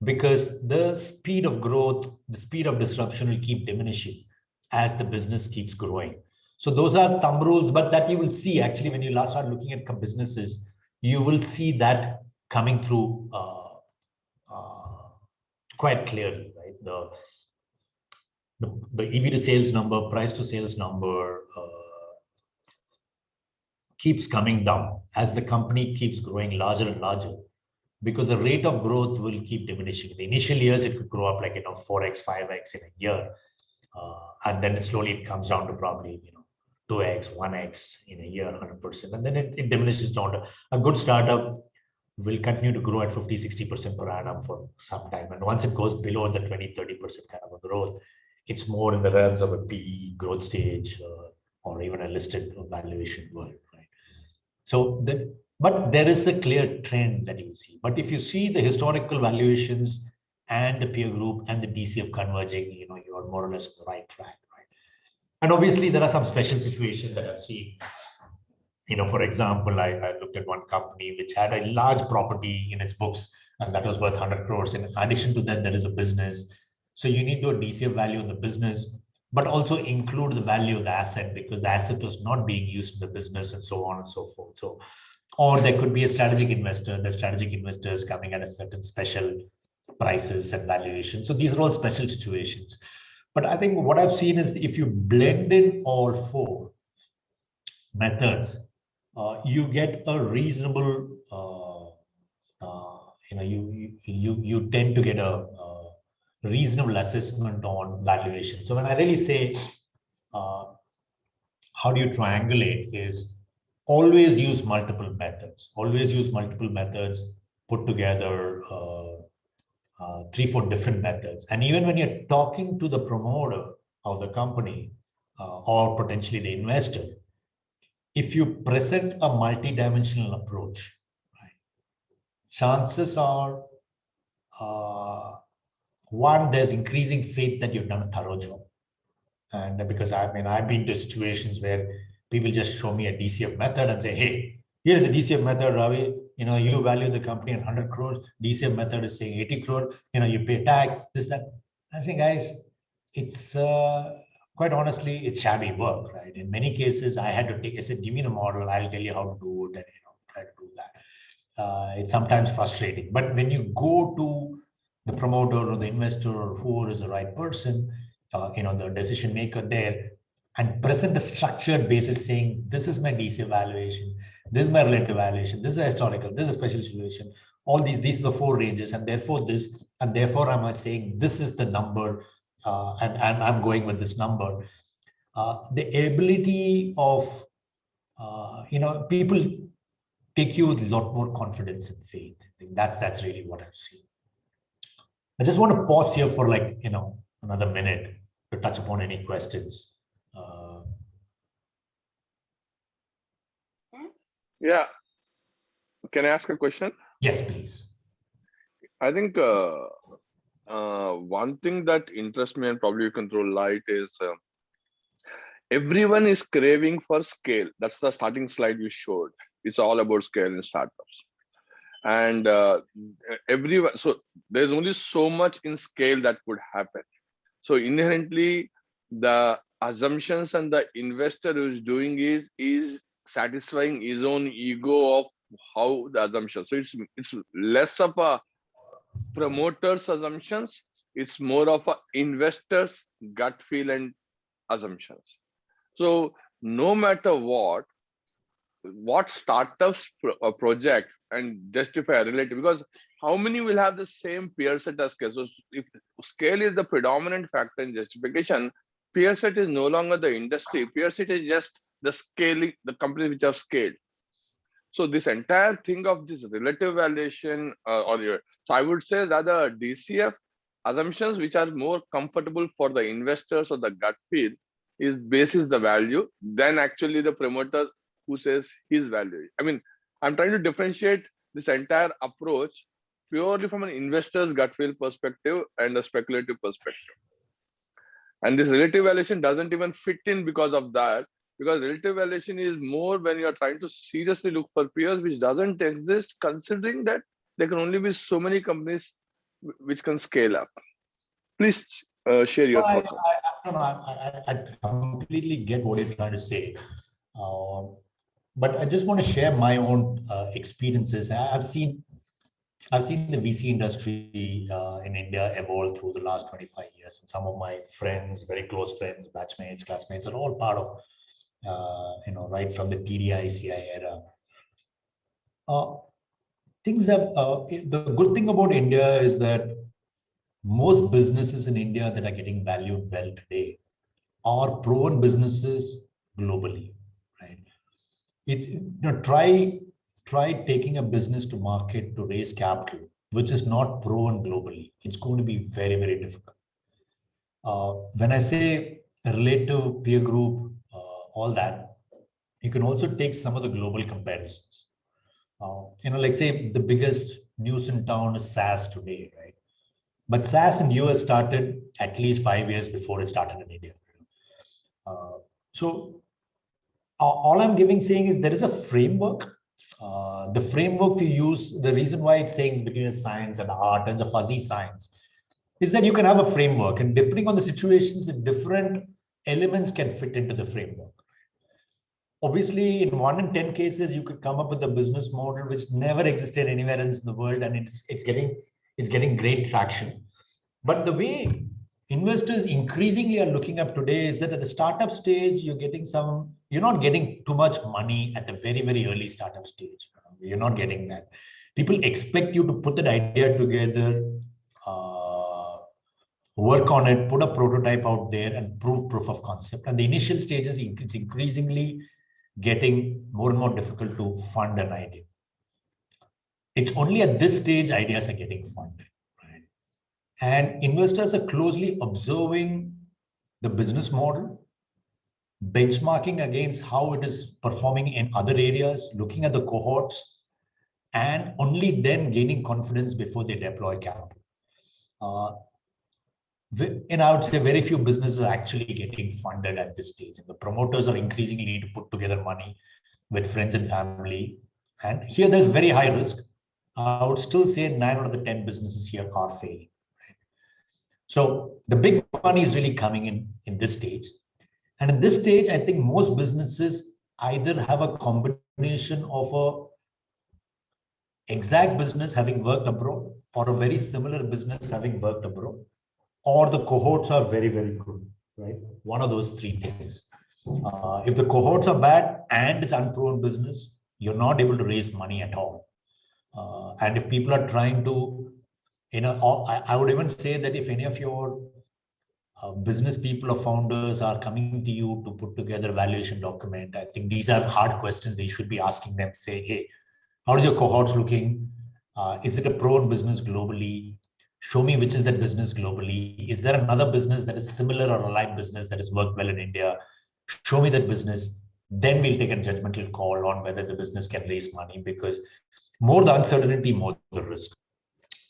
because the speed of growth, the speed of disruption will keep diminishing as the business keeps growing. So those are thumb rules, but that you will see actually when you last start looking at businesses, you will see that coming through quite clearly, right? The EV to sales number, price to sales number keeps coming down as the company keeps growing larger and larger, because the rate of growth will keep diminishing. In the initial years, it could grow up like 4x, 5x in a year, and then slowly it comes down to probably 2x, 1x in a year, 100%, and then it diminishes down to a good startup will continue to grow at 50-60% per annum for some time. And once it goes below the 20-30% kind of a growth, it's more in the realms of a PE growth stage or even a listed valuation world, right? So but there is a clear trend that you see. But if you see the historical valuations and the peer group and the DCF converging, you're more or less on the right track, right? And obviously there are some special situations that I've seen. For example, I looked at one company which had a large property in its books, and that was worth 100 crores. In addition to that, there is a business. So you need to do a DCF value in the business, but also include the value of the asset, because the asset was not being used in the business and so on and so forth. So, or there could be a strategic investor. The strategic investor is coming at a certain special prices and valuation. So these are all special situations. But I think what I've seen is if you blend in all four methods, you get a reasonable, you tend to get a reasonable assessment on valuation. So when I really say, how do you triangulate, is always use multiple methods. Always use multiple methods, put together 3-4 different methods. And even when you're talking to the promoter of the company or potentially the investor, if you present a multi-dimensional approach, right, chances are, one, there's increasing faith that you've done a thorough job. And because I've been to situations where people just show me a DCF method and say, hey, here's a DCF method, Ravi. You value the company at 100 crores. DCF method is saying 80 crores. You pay tax, this, that. I say, guys, it's quite honestly, it's shabby work, right? In many cases, I had to take, I said, give me the model, I'll tell you how to do it, and try to do that. It's sometimes frustrating. But when you go to the promoter or the investor or whoever is the right person, the decision maker there, and present a structured basis saying, this is my DC valuation, this is my relative valuation, this is a historical, this is a special situation, all these are the four ranges, and therefore this, and therefore I'm saying this is the number, and I'm going with this number. The ability of, people take you with a lot more confidence and faith. I think that's really what I've seen. I just want to pause here for another minute to touch upon any questions. Yeah. Can I ask a question? Yes, please. I think one thing that interests me, and probably you can throw light, is everyone is craving for scale. That's the starting slide you showed. It's all about scale in startups. And everyone, so there's only so much in scale that could happen. So inherently, the assumptions and the investor who's doing is satisfying his own ego of how the assumption. So it's less of a promoter's assumptions, it's more of a investor's gut feel and assumptions. So no matter what startups project and justify relative, because how many will have the same peer set as scale? So if scale is the predominant factor in justification, peer set is no longer the industry. Peer set is just the scaling, the companies which have scaled. So this entire thing of this relative valuation, so I would say rather DCF assumptions which are more comfortable for the investors or the gut feel is basis the value, then actually the promoter who says his value. I mean, I'm trying to differentiate this entire approach purely from an investor's gut feel perspective and a speculative perspective. And this relative valuation doesn't even fit in because of that, because relative valuation is more when you're trying to seriously look for peers, which doesn't exist, considering that there can only be so many companies which can scale up. Please share your thoughts. I completely get what you're trying to say. But I just want to share my own experiences. I've seen the VC industry in India evolve through the last 25 years. And some of my friends, very close friends, batchmates, classmates, are all part of, right from the TDI-CI era. The good thing about India is that most businesses in India that are getting valued well today are proven businesses globally, right? Try taking a business to market to raise capital, which is not proven globally. It's going to be very, very difficult. When I say a relative peer group, all that, you can also take some of the global comparisons. Like say the biggest news in town is SaaS today, right? But SaaS in US started at least 5 years before it started in India. So all I'm saying is there is a framework. The framework you use, the reason why it's saying it's between science and art and the fuzzy science is that you can have a framework, and depending on the situations, different elements can fit into the framework. Obviously, in 1 in 10 cases, you could come up with a business model which never existed anywhere else in the world, and it's getting great traction. But the way investors increasingly are looking up today is that at the startup stage, you're not getting too much money at the very, very early startup stage. You're not getting that. People expect you to put that idea together, work on it, put a prototype out there, and proof of concept. And the initial stages, it's increasingly getting more and more difficult to fund an idea. It's only at this stage ideas are getting funded, right? And investors are closely observing the business model, benchmarking against how it is performing in other areas, looking at the cohorts, and only then gaining confidence before they deploy capital. And I would say very few businesses are actually getting funded at this stage. And the promoters are increasingly need to put together money with friends and family. And here there's very high risk. I would still say 9 out of the 10 businesses here are failing. Right? So the big money is really coming in this stage. And at this stage, I think most businesses either have a combination of a exact business having worked abroad or a very similar business having worked abroad, or the cohorts are very, very good, right? One of those three things. If the cohorts are bad and it's unproven business, you're not able to raise money at all. And if people are trying to, I would even say that if any of your business people or founders are coming to you to put together a valuation document, I think these are hard questions they should be asking them. Say, hey, how is your cohorts looking? Is it a proven business globally? Show me which is that business globally. Is there another business that is similar or allied business that has worked well in India? Show me that business. Then we'll take a judgmental call on whether the business can raise money, because more the uncertainty, more the risk.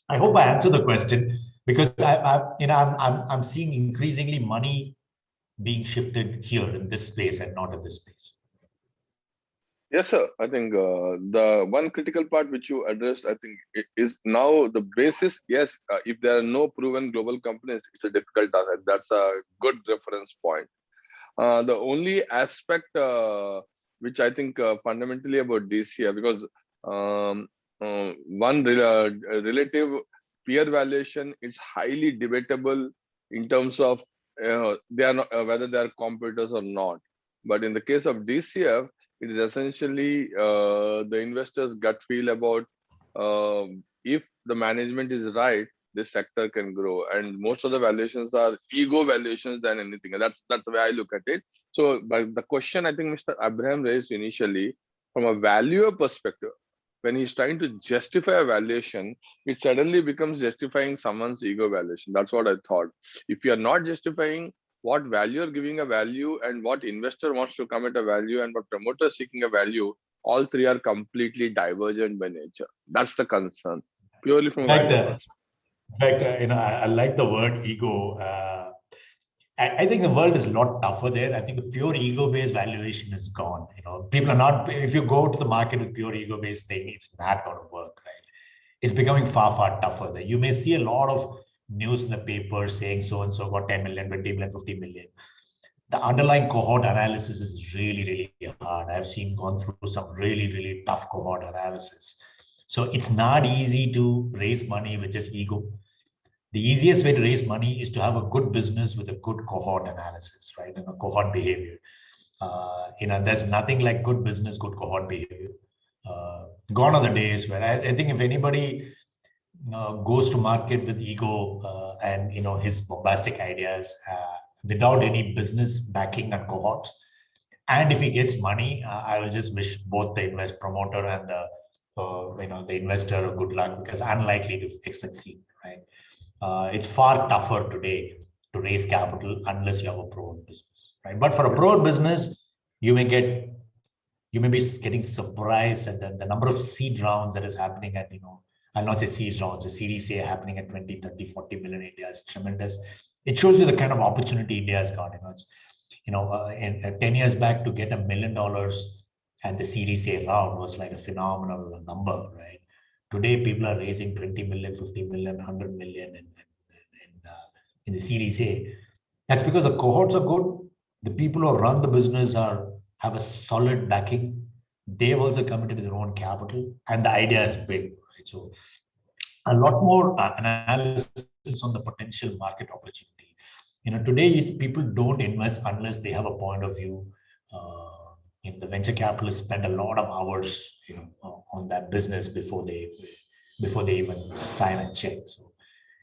I hope I answered the question, because I'm seeing increasingly money being shifted here in this space and not in this space. Yes, sir. I think the one critical part which you addressed, I think, is now the basis. Yes, if there are no proven global companies, it's a difficult task. That's a good reference point. The only aspect which I think fundamentally about this year, because one relative peer valuation is highly debatable in terms of they are not, whether they are competitors or not. But in the case of DCF, it is essentially the investors' gut feel about if the management is right, this sector can grow. And most of the valuations are ego valuations than anything. And that's the way I look at it. So, but the question I think Mr. Abraham raised initially, from a valuer perspective, when he's trying to justify a valuation, it suddenly becomes justifying someone's ego valuation. That's what I thought. If you are not justifying what valuer giving a value and what investor wants to come at a value and what promoter seeking a value, all three are completely divergent by nature. That's the concern, purely from a value perspective. I like the word ego. I think the world is a lot tougher there. I think the pure ego-based valuation is gone. People are not. If you go to the market with pure ego-based thing, it's not going to work, right? It's becoming far, far tougher there. You may see a lot of news in the paper saying so and so got 10 million, 20 million, 50 million. The underlying cohort analysis is really, really hard. I've gone through some really, really tough cohort analysis. So it's not easy to raise money with just ego. The easiest way to raise money is to have a good business with a good cohort analysis, right? And a cohort behavior. There's nothing like good business, good cohort behavior. Gone are the days where I think if anybody goes to market with ego and his bombastic ideas without any business backing and cohorts, and if he gets money, I will just wish both the promoter and the investor a good luck, because unlikely to succeed, right? It's far tougher today to raise capital unless you have a proven business, right? But for a proven business, you may be getting surprised at the number of seed rounds that is happening at, I'll not say seed rounds, a Series A happening at 20, 30, 40 million in India is tremendous. It shows you the kind of opportunity India has got. In 10 years back, to get $1 million at the Series A round was like a phenomenal number, right? Today, people are raising 20 million, 50 million, 100 million in the Series A. That's because the cohorts are good. The people who run the business have a solid backing. They've also committed their own capital, and the idea is big, right? So a lot more analysis on the potential market opportunity. Today people don't invest unless they have a point of view. The venture capitalists spend a lot of hours, on that business before they even sign a check. So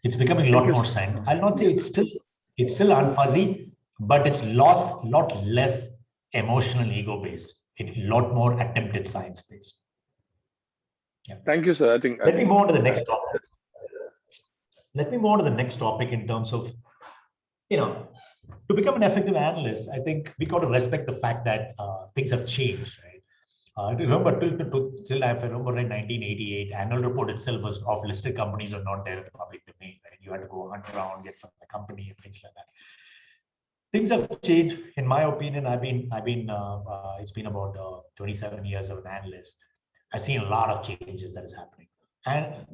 it's becoming a lot more science. I'll not say it's still unfuzzy, but it's lot less emotional ego based. It's a lot more attempted science based. Yeah. Thank you, sir. Let me move on to the next topic. Let me move on to the next topic in terms of, to become an effective analyst, I think we got to respect the fact that things have changed, right? Remember, till I remember in 1988, annual report itself was of listed companies are not there in the public domain, right? You had to go hunt around, get from the company and things like that. Things have changed, in my opinion. It's been about 27 years of an analyst. I've seen a lot of changes that is happening. And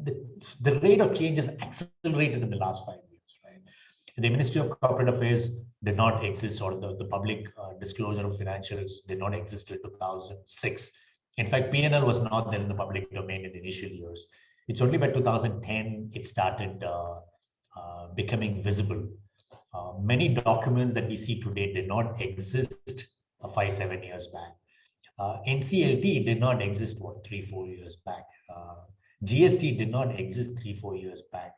the rate of change is accelerated in the last 5 years, right? the Ministry of Corporate Affairs did not exist, or the public disclosure of financials did not exist till 2006. In fact, P&L was not there in the public domain in the initial years. It's only by 2010 it started becoming visible. Many documents that we see today did not exist 5-7 years back. NCLT did not exist 3-4 years back. GST did not exist 3-4 years back.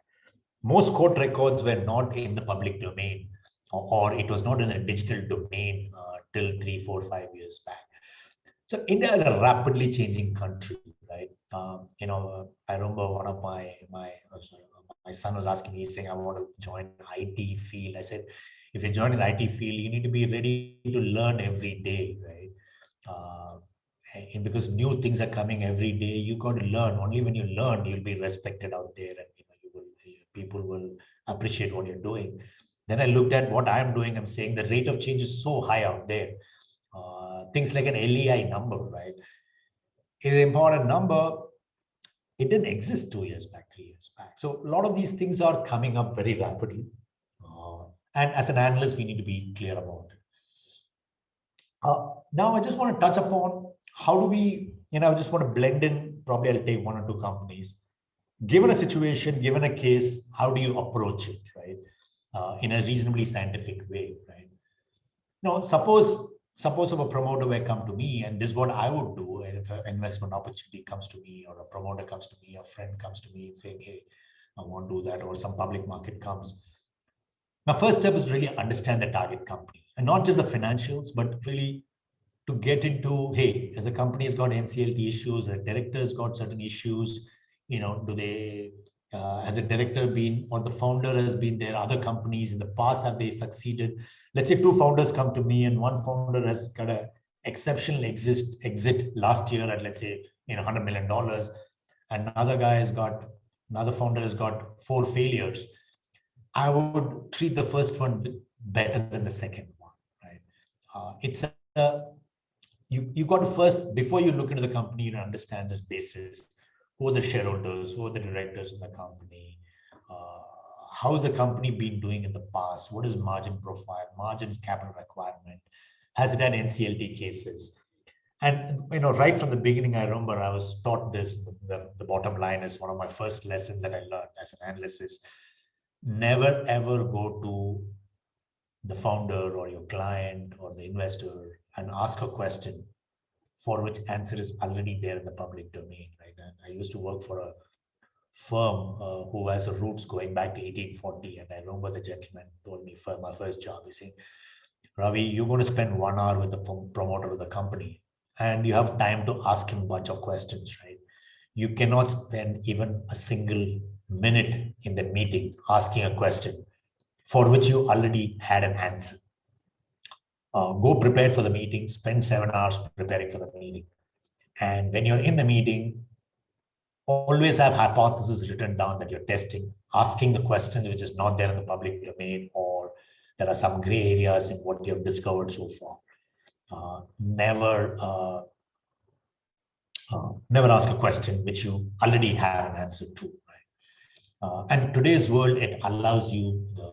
Most court records were not in the public domain, or it was not in the digital domain till 3-4-5 years back. So India is a rapidly changing country, right? I remember one of my son was asking me, saying, I want to join IT field. I said, if you join an IT field, you need to be ready to learn every day, right? And because new things are coming every day, you got to learn. Only when you learn, you'll be respected out there, and people will appreciate what you're doing. Then I looked at what I'm doing. I'm saying the rate of change is so high out there. Things like an LEI number, right? Is an important number. It didn't exist 2 years back, 3 years back. So a lot of these things are coming up very rapidly. And as an analyst, we need to be clear about it. Now, I just want to touch upon how do we, I just want to blend in, probably I'll take 1 or 2 companies. Given a situation, given a case, how do you approach it, right? In a reasonably scientific way, right? Now, suppose if a promoter were come to me, and this is what I would do, and if an investment opportunity comes to me, or a promoter comes to me, a friend comes to me saying, hey, I want to do that, or some public market comes. My first step is really understand the target company, and not just the financials, but really to get into, hey, as a company has got NCLT issues, a director's got certain issues, do they, has a director been, or the founder has been there, other companies in the past, have they succeeded? Let's say 2 founders come to me, and one founder has got an exceptional exit last year at, let's say, $100 million. Another founder has got 4 failures. I would treat the first one better than the second one, right? You got to first, before you look into the company, you understand this basis. Who are the shareholders? Who are the directors in the company? How has the company been doing in the past? What is margin profile, margin capital requirement? Has it had NCLT cases? And right from the beginning, I remember I was taught this. The bottom line is one of my first lessons that I learned as an analyst is never ever go to the founder or your client or the investor and ask a question for which answer is already there in the public domain, right? And I used to work for a firm who has roots going back to 1840. And I remember the gentleman told me for my first job, he's saying, Ravi, you're going to spend 1 hour with the promoter of the company, and you have time to ask him a bunch of questions, right? You cannot spend even a single minute in the meeting asking a question for which you already had an answer. Go prepared for the meeting, spend 7 hours preparing for the meeting. And when you're in the meeting, always have hypotheses written down that you're testing, asking the questions which is not there in the public domain, or there are some gray areas in what you have discovered so far. Never ask a question which you already have an answer to. Right? And today's world, it allows you the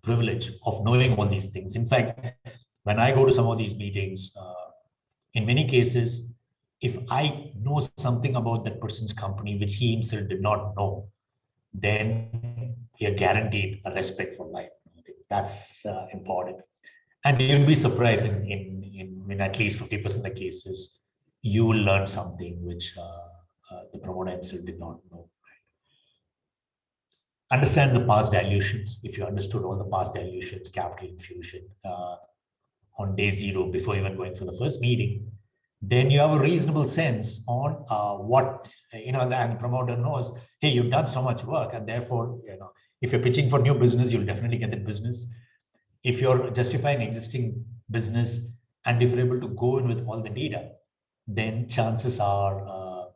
privilege of knowing all these things. In fact, when I go to some of these meetings, in many cases, if I know something about that person's company which he himself did not know, then you're guaranteed a respect for life. I think that's important. And you'll be surprised in at least 50% of the cases, you will learn something which the promoter himself did not know. Understand the past dilutions. If you understood all the past dilutions, capital infusion on day 0 before even going for the first meeting, then you have a reasonable sense on what, and the promoter knows, hey, you've done so much work, and therefore, if you're pitching for new business, you'll definitely get that business. If you're justifying existing business, and if you're able to go in with all the data, then chances are,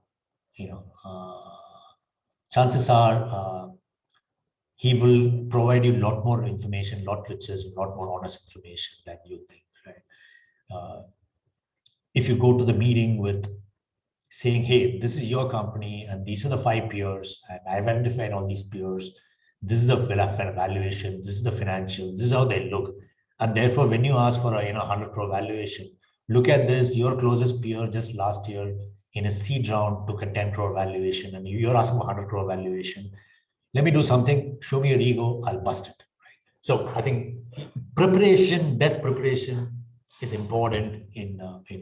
he will provide you a lot more information, a lot richer, a lot more honest information than you think, right? If you go to the meeting with saying, hey, this is your company, and these are the 5 peers, and I've identified all these peers, this is the valuation, this is the financials, this is how they look. And therefore, when you ask for a 100 crore valuation, look at this, your closest peer just last year in a seed round took a 10 crore valuation, and you're asking for 100 crore valuation. Let me do something, show me your ego, I'll bust it. Right? So I think preparation, best preparation is important in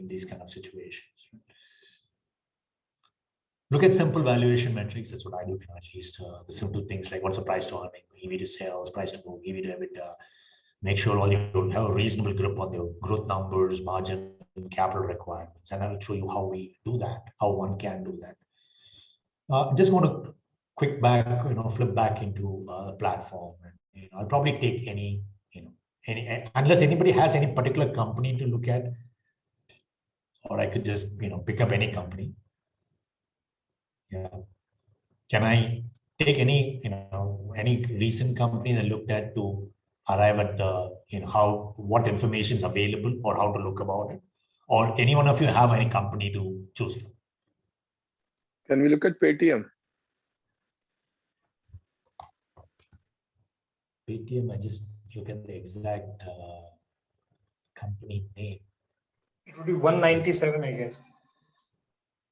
these kind of situations. Look at simple valuation metrics. That's what I do. At least the simple things like what's the price to earning, EV to sales, price to book, EV to EBITDA. Make sure all you have a reasonable grip on the growth numbers, margin, capital requirements, and I will show you how we do that, how one can do that. I just want to flip back into the platform, and I'll probably take any unless anybody has any particular company to look at, or I could just pick up any company. Yeah. Can I take any recent company that looked at to arrive at the what information is available or how to look about it, or any one of you have any company to choose from? Can we look at Paytm? Paytm, I just look at the exact company name. It would be 197, I guess.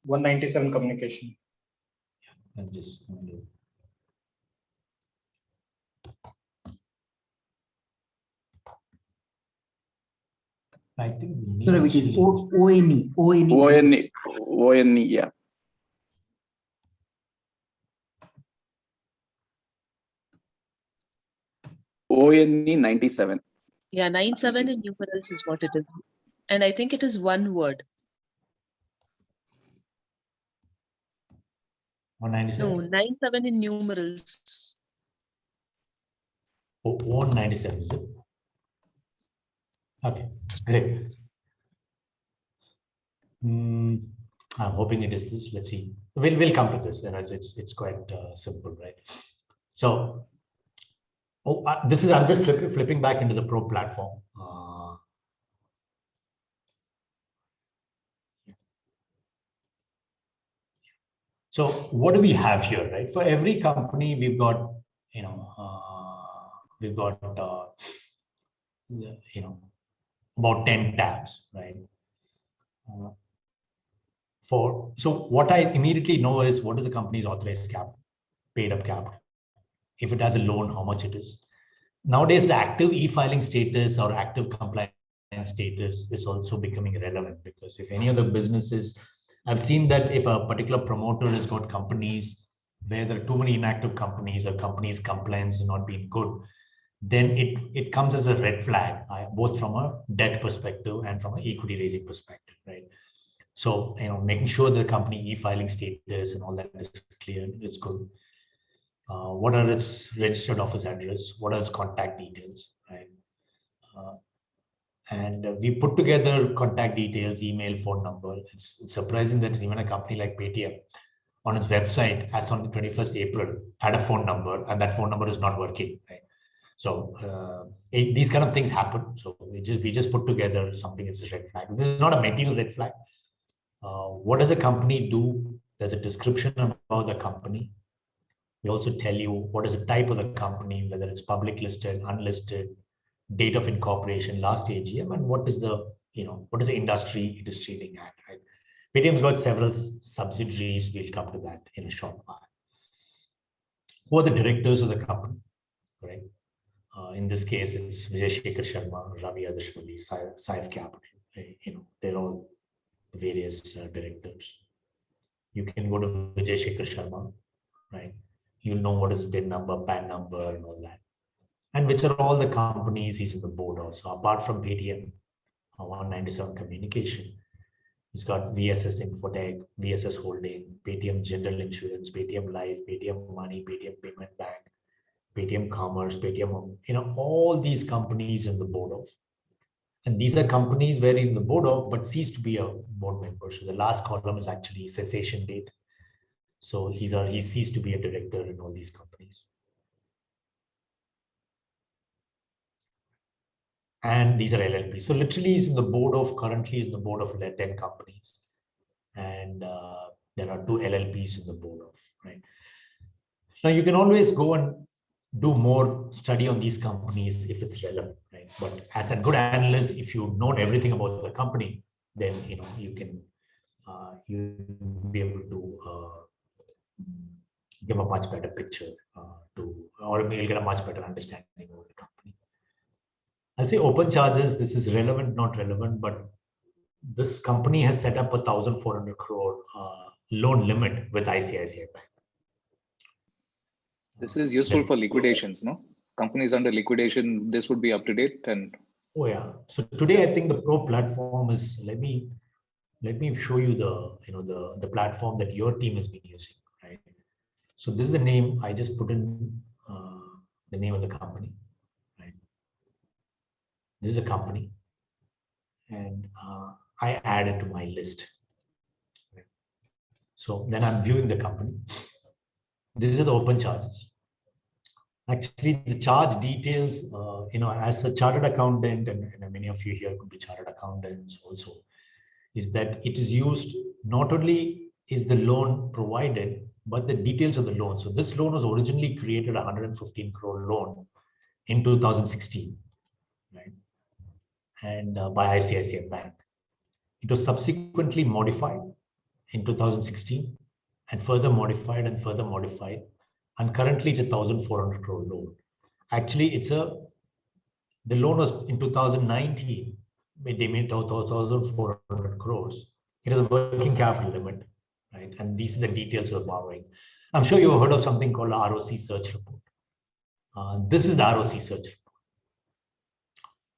197 communication. I'm just going to. I think the name Sorry, which is changed. ONE. ONE, yeah. ONE 97. Yeah, 97 in numerals is what it is. And I think it is one word. 197. No, 97 in numerals. Oh, 197 is it? Okay, great. I'm hoping it is this. Let's see. We'll come to this. It's quite simple, right? So, this is I'm just flipping back into the Pro platform. So what do we have here, right? For every company, we've got about 10 tabs, right? So what I immediately know is what is the company's authorized capital, paid up capital. If it has a loan, how much it is. Nowadays, the active e-filing status or active compliance status is also becoming relevant, because if any of the businesses, I've seen that if a particular promoter has got companies where there are too many inactive companies or companies' compliance is not being good, then it comes as a red flag, both from a debt perspective and from an equity raising perspective, right? So, making sure the company e-filing status and all that is clear, it's good. What are its registered office address? What are its contact details, right? And we put together contact details, email, phone number. It's surprising that even a company like Paytm on its website, as on the 21st April, had a phone number, and that phone number is not working, right? So these kind of things happen. So we just put together something. It's a red flag. This is not a material red flag. What does a company do? There's a description about the company. We also tell you what is the type of the company, whether it's public listed, unlisted, date of incorporation, last AGM, and what is the industry it is trading at, right? Paytm's got several subsidiaries. We'll come to that in a short while. Who are the directors of the company, right? In this case, it's Vijay Shekhar Sharma, Ravi Adishwali, Saif Capital. They're all various directors. You can go to Vijay Shekhar Sharma, right? You'll know what is DIN number, PAN number, and all that. And which are all the companies he's in the board of. So apart from Paytm, 197 Communication, he's got VSS Infotech, VSS Holding, Paytm General Insurance, Paytm Life, Paytm Money, Paytm Payment Bank, Paytm Commerce, Paytm, all these companies in the board of. And these are companies where he's in the board of, but ceased to be a board member. So the last column is actually cessation date. So he ceased to be a director in all these companies. And these are LLPs. So literally he's in the board of, currently he's in the board of 10 companies. And there are 2 LLPs in the board of, right? Now you can always go and do more study on these companies if it's relevant, right? But as a good analyst, if you know everything about the company, then you can you'll be able to give a much better picture or you'll get a much better understanding of the company. I'll say open charges. This is relevant, not relevant, but this company has set up 1,400 crore loan limit with ICICI Bank. This is useful for liquidations, no? Companies under liquidation, this would be up to date. And oh yeah, so today I think the Pro platform is. Let me show you the platform that your team has been using, right? So this is the name. I just put in the name of the company, right? This is a company, and I add it to my list. Right? So then I'm viewing the company. These are the open charges. Actually, the charge details, as a chartered accountant, and many of you here could be chartered accountants also, is that it is used, not only is the loan provided, but the details of the loan. So this loan was originally created 115 crore loan in 2016, right? And by ICICI Bank. It was subsequently modified in 2016 and further modified and further modified. And currently it's a 1,400 crore loan. Actually, the loan was in 2019, they made 1,400 crores. It is a working capital limit, right? And these are the details of the borrowing. I'm sure you've heard of something called ROC search report. This is the ROC search report.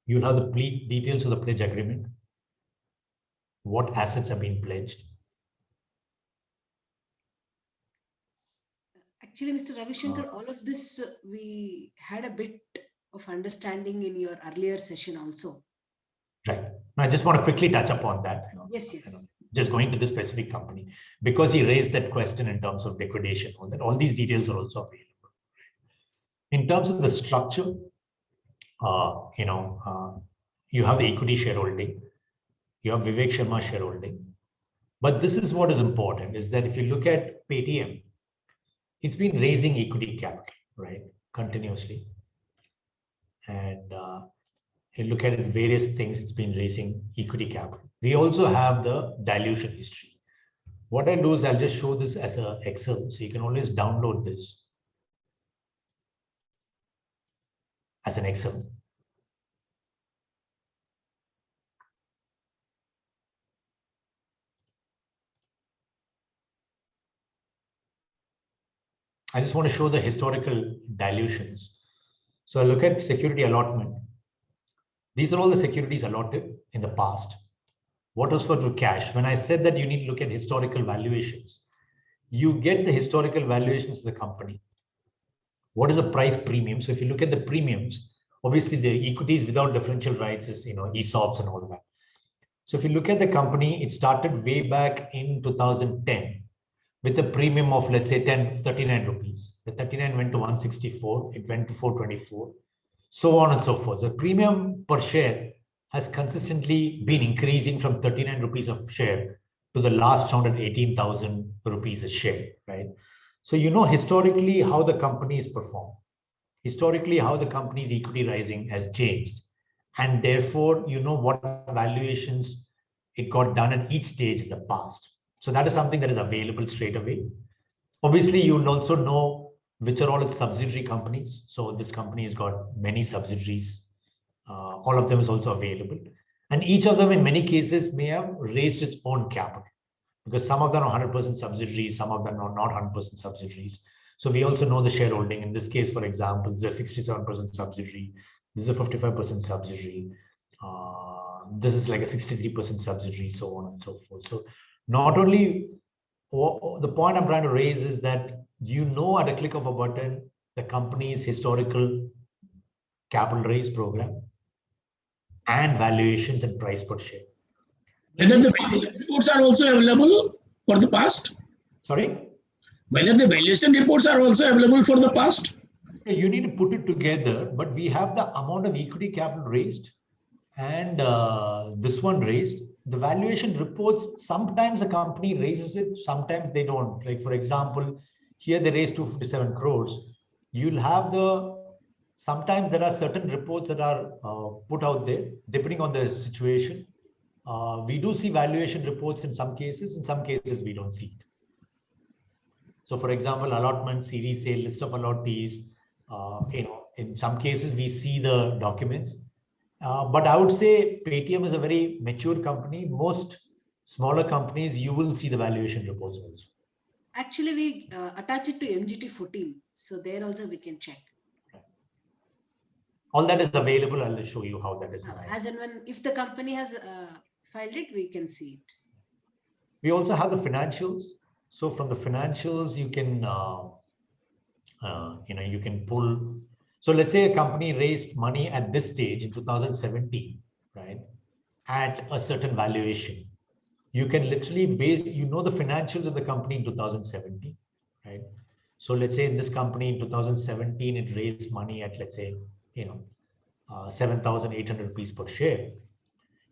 You'll have the details of the pledge agreement, what assets have been pledged. Actually, Mr. Ravi Shankar, all of this we had a bit of understanding in your earlier session also. Right. I just want to quickly touch upon that. Yes. Just going to the specific company, because he raised that question in terms of liquidation, all these details are also available. In terms of the structure, you have the equity shareholding, you have Vivek Sharma shareholding. But this is what is important, is that if you look at Paytm, it's been raising equity capital, right, continuously. And you look at it, various things, it's been raising equity capital. We also have the dilution history. What I'll do is I'll just show this as an Excel, so you can always download this as an Excel. I just want to show the historical dilutions. So I look at security allotment. These are all the securities allotted in the past. What was for cash? When I said that you need to look at historical valuations, you get the historical valuations of the company. What is the price premium? So if you look at the premiums, obviously the equities without differential rights is, ESOPs and all that. So if you look at the company, it started way back in 2010 with a premium of, let's say, 39 rupees. The 39 went to 164, it went to 424, so on and so forth. The premium per share has consistently been increasing from 39 rupees of share to the last round at 18,000 rupees a share, right? So historically how the company is performed, historically how the company's equity rising has changed, and therefore what valuations it got done at each stage in the past. So that is something that is available straight away. Obviously, you'll also know which are all its subsidiary companies. So this company has got many subsidiaries. All of them is also available. And each of them in many cases may have raised its own capital, because some of them are 100% subsidiaries, some of them are not 100% subsidiaries. So we also know the shareholding. In this case, for example, this is a 67% subsidiary. This is a 55% subsidiary. This is like a 63% subsidiary, so on and so forth. So not only, the point I'm trying to raise is that at a click of a button, the company's historical capital raise program and valuations and price per share. Whether the valuation reports are also available for the past? Sorry? Whether the valuation reports are also available for the past? You need to put it together, but we have the amount of equity capital raised and this one raised. The valuation reports, sometimes the company raises it, sometimes they don't. Like, for example, here they raised 257 crores. you'll have sometimes there are certain reports that are put out there, depending on the situation. We do see valuation reports in some cases we don't see it. So for example, allotment, series sale, list of allottees, in some cases we see the documents. But I would say Paytm is a very mature company. Most smaller companies, you will see the valuation reports also. Actually, we attach it to MGT 14. So there also we can check. All that is available. I'll show you how that is. As and when, if the company has filed it, we can see it. We also have the financials. So from the financials, you can, you can pull. So let's say a company raised money at this stage in 2017, right? At a certain valuation. You can literally base, the financials of the company in 2017, right? So let's say in this company in 2017, it raised money at, let's say, 7,800 rupees per share.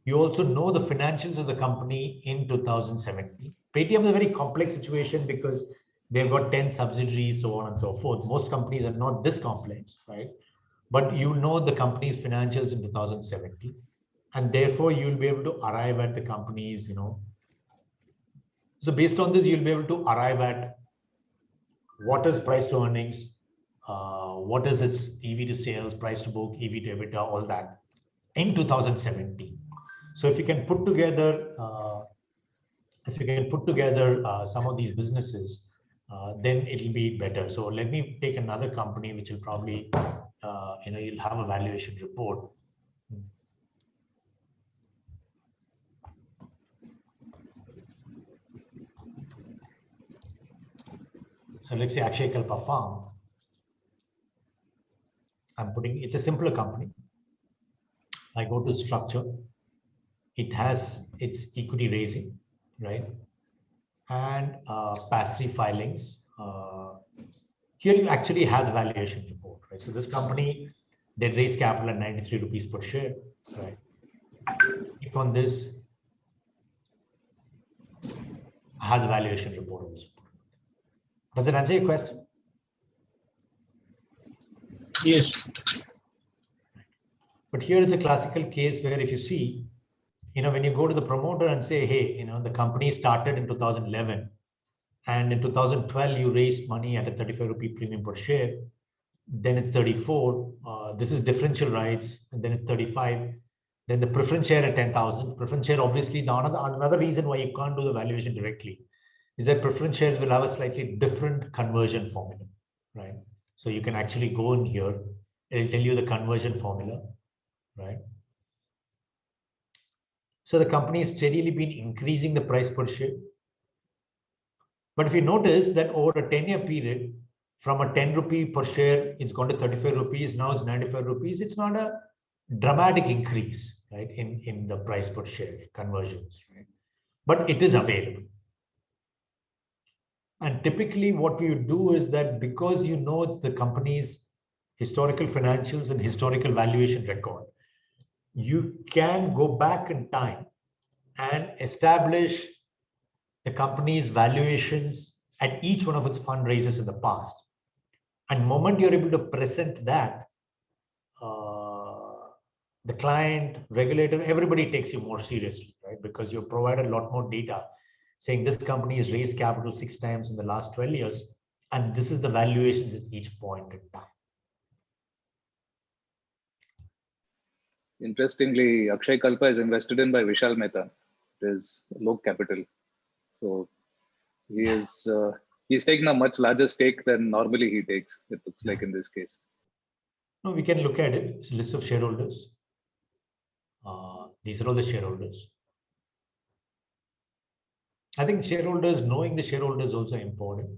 You also know the financials of the company in 2017. Paytm is a very complex situation because they've got 10 subsidiaries, so on and so forth. Most companies are not this complex, right? But you know the company's financials in 2017. And therefore, you'll be able to arrive at the company's, So based on this, you'll be able to arrive at what is price to earnings, what is its EV to sales, price to book, EV to EBITDA, all that in 2017. So if you can put together, some of these businesses, then it'll be better. So let me take another company which will probably, you'll have a valuation report. So let's say Akshay Kalpa Farm. It's a simpler company. I go to structure. It has its equity raising, right? And past 3 filings. Here you actually have the valuation report, right? So this company, they raised capital at 93 rupees per share, right? Click on this. I have the valuation report also. Does it answer your question? Yes. But here is a classical case where if you see, when you go to the promoter and say, hey, the company started in 2011 and in 2012, you raised money at a 35 rupee premium per share, then it's 34. This is differential rights, and then it's 35. Then the preference share at 10,000. Preference share, obviously, another reason why you can't do the valuation directly is that preference shares will have a slightly different conversion formula, right? So you can actually go in here, it'll tell you the conversion formula, right? So the company has steadily been increasing the price per share. But if you notice that over a 10-year period, from a 10 rupee per share, it's gone to 35 rupees, now it's 95 rupees. It's not a dramatic increase, right, in the price per share conversions, right? But it is available. And typically what we would do is that because it's the company's historical financials and historical valuation record, you can go back in time and establish the company's valuations at each one of its fundraisers in the past. And the moment you're able to present that, the client, regulator, everybody takes you more seriously, right? Because you've provided a lot more data saying this company has raised capital 6 times in the last 12 years, and this is the valuations at each point in time. Interestingly, Akshay Kalpa is invested in by Vishal Mehta. It is low capital. So he is he's taken a much larger stake than normally he takes, it looks like in this case. No, we can look at it. It's a list of shareholders. These are all the shareholders. I think knowing the shareholders is also important.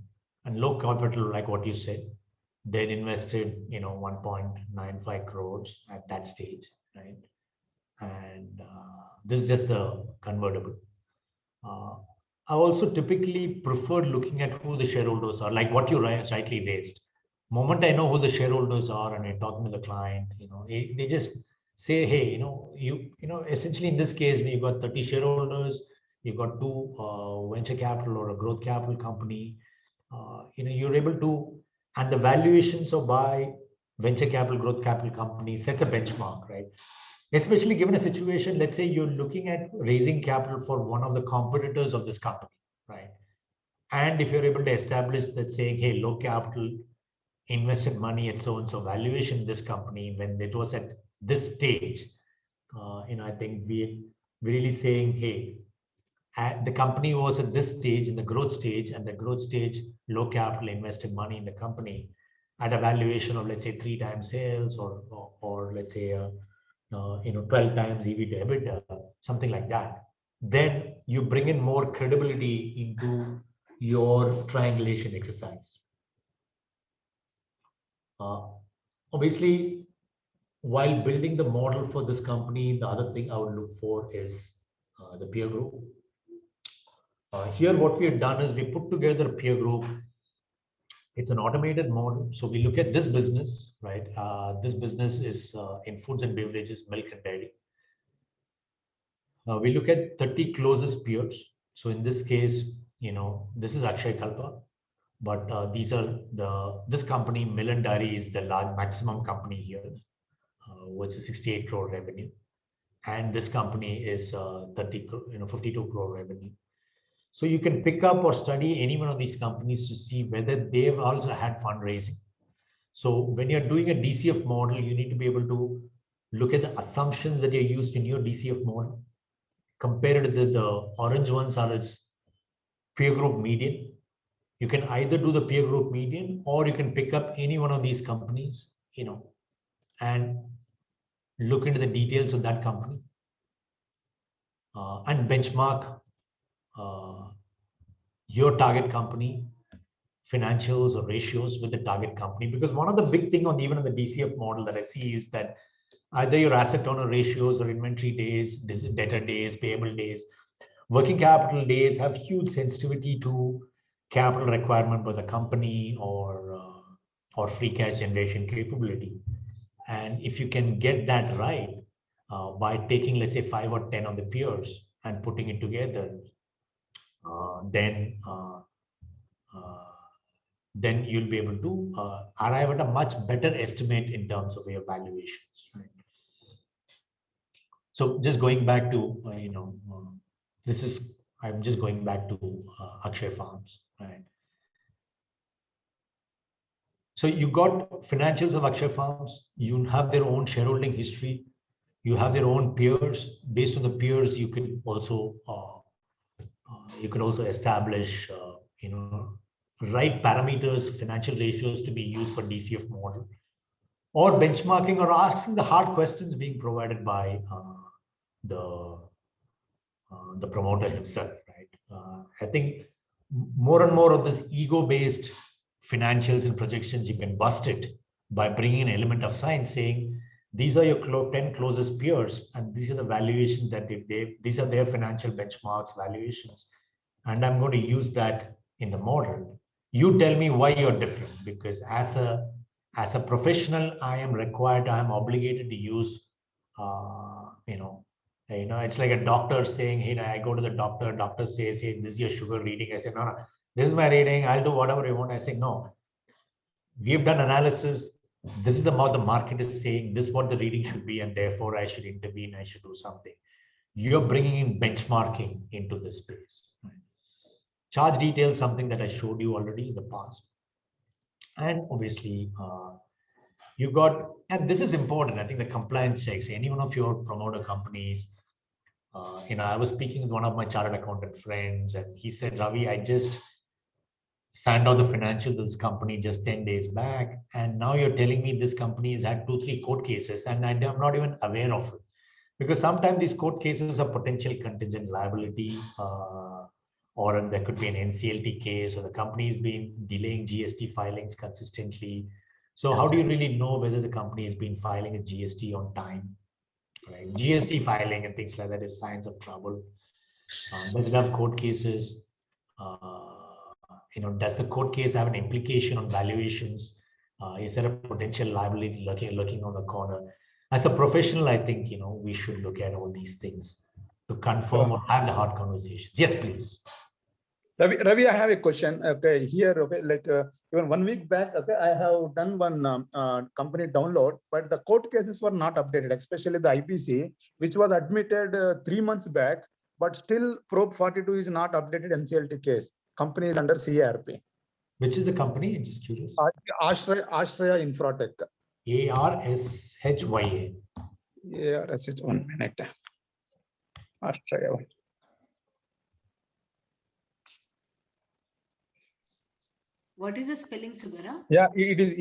And low capital, like what you said, they invested, 1.95 crores at that stage, right? And this is just the convertible. I also typically prefer looking at who the shareholders are, like what you rightly raised. Moment I know who the shareholders are and I'm talking to the client, they just say, hey, essentially in this case, we've got 30 shareholders, you've got 2 venture capital or a growth capital company. You're able to and the valuations of by venture capital, growth capital companies sets a benchmark, right? Especially given a situation, let's say you're looking at raising capital for one of the competitors of this company, right? And if you're able to establish that saying, hey, low capital invested money at so and so valuation in this company when it was at this stage, I think we're really saying, hey, the company was at this stage in the growth stage, and the growth stage, low capital invested money in the company at a valuation of, let's say, 3 times sales, or let's say 12 times EV to EBITDA, something like that. Then you bring in more credibility into your triangulation exercise. Obviously, while building the model for this company, the other thing I would look for is the peer group. Here, what we have done is we put together a peer group. It's an automated model. So we look at this business, right? This business is in foods and beverages, milk and dairy. We look at 30 closest peers. So in this case, this is Akshay Kalpa, but this company, Mill and Dairy, is the large maximum company here, which is 68 crore revenue. And this company is 52 crore revenue. So you can pick up or study any one of these companies to see whether they've also had fundraising. So when you're doing a DCF model, you need to be able to look at the assumptions that are used in your DCF model. Compared to the orange ones are its peer group median. You can either do the peer group median, or you can pick up any one of these companies, and look into the details of that company and benchmark your target company financials or ratios with the target company. Because one of the big thing even on the DCF model that I see is that either your asset turnover ratios or inventory days, debtor days, payable days, working capital days have huge sensitivity to capital requirement by the company or free cash generation capability. And if you can get that right by taking, let's say, 5 or 10 of the peers and putting it together, then you'll be able to arrive at a much better estimate in terms of your valuations. Right? So just going back to, I'm just going back to Akshay Farms, right? So you got financials of Akshay Farms, you have their own shareholding history, you have their own peers. Based on the peers, you could also establish, right parameters, financial ratios to be used for DCF model, or benchmarking or asking the hard questions being provided by the promoter himself, right? I think more and more of this ego-based financials and projections, you can bust it by bringing an element of science, saying these are your 10 closest peers, and these are the valuations that these are their financial benchmarks, valuations, and I'm going to use that in the model. You tell me why you're different, because as a professional, I am obligated to use, it's like a doctor saying, hey, I go to the doctor says, hey, this is your sugar reading. I say, no, this is my reading. I'll do whatever you want. I say, no, we have done analysis. This is what the market is saying. This is what the reading should be. And therefore I should intervene. I should do something. You're bringing in benchmarking into this space. Right? Charge details, something that I showed you already in the past. And obviously, you got, and this is important, I think the compliance checks, any one of your promoter companies, I was speaking with one of my chartered accountant friends, and he said, Ravi, I just signed out the financials of this company just 10 days back. And now you're telling me this company has had 2-3 court cases, and I'm not even aware of it. Because sometimes these court cases are potential contingent liability, or there could be an NCLT case, or the company's been delaying GST filings consistently. So how do you really know whether the company has been filing a GST on time? Right? GST filing and things like that is signs of trouble. Does it have court cases? Does the court case have an implication on valuations? Is there a potential liability lurking on the corner? As a professional, I think we should look at all these things to confirm or have the hard conversations. Yes, please. Ravi, I have a question. Okay, here, okay, like even 1 week back, okay, I have done one company download, but the court cases were not updated, especially the IPC, which was admitted 3 months back, but still Probe 42 is not updated NCLT case. Company is under CARP. Which is the company? I'm just curious. Ashraya Infratech. ARSHYA. Yeah, that's it. 1 minute. Ashraya. What is the spelling, Subara? Yeah, it is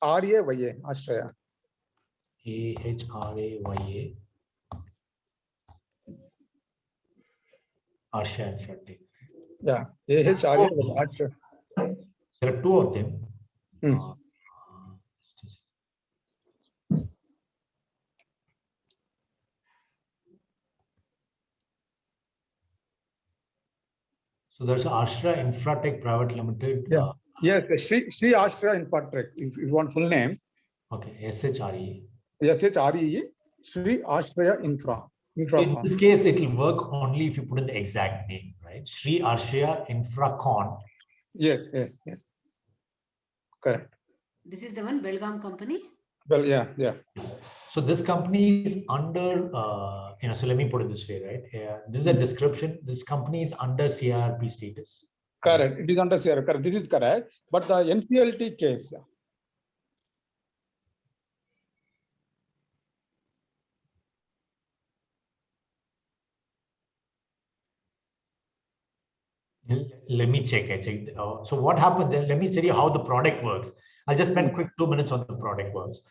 AHRAYA, Ashraya. AHRAYA. Arsha Infratech. Yeah, AHRAYA. There are 2 of them. So there's Ashra Infratech Private Limited. Yeah. Yes, Sri Ashraya Infratech, if you want full name. Okay, SHRE. SHRE, Sri Ashraya Infra. In this case, it will work only if you put in the exact name, right? Sri Arshaya Infracon. Yes. Correct. This is the one, Belgaum company? Well, yeah. So this company is under, so let me put it this way, right? This is a description. This company is under CRP status. Correct. It is under CRP. Correct. This is correct. But the NCLT case. Let me check. So what happens then? Let me tell you how the product works. I'll just spend quick 2 minutes on the product works.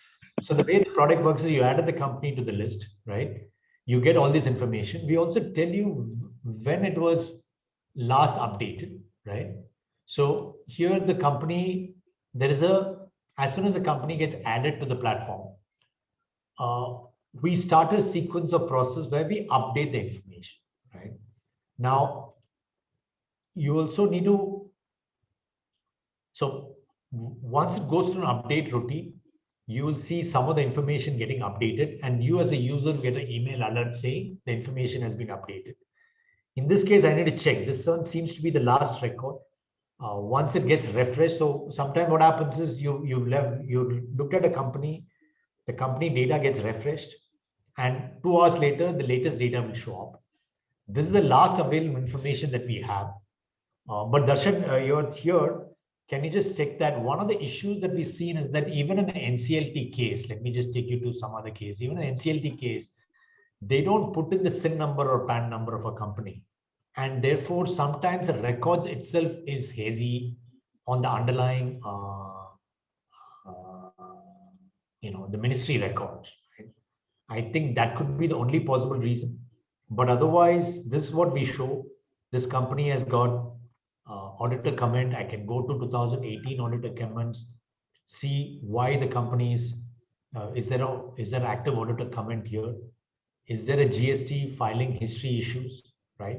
So the way the product works is you added the company to the list, right? You get all this information. We also tell you when it was last updated, right? So here the company, as soon as the company gets added to the platform, we start a sequence of process where we update the information, right? Now, you also need to, so once it goes through an update routine, you will see some of the information getting updated, and you as a user get an email alert saying the information has been updated. In this case, I need to check. This one seems to be the last record. Once it gets refreshed, so sometimes what happens is you looked at a company, the company data gets refreshed, and 2 hours later, the latest data will show up. This is the last available information that we have. But Darshan, you're here. Can you just check that? One of the issues that we've seen is that even in an NCLT case, let me just take you to some other case, even an NCLT case, they don't put in the SIN number or PAN number of a company. And therefore, sometimes the records itself is hazy on the underlying, the ministry records. Right? I think that could be the only possible reason. But otherwise, this is what we show. This company has got auditor comment. I can go to 2018 auditor comments, see why the companies, is there active auditor comment here? Is there a GST filing history issues, right?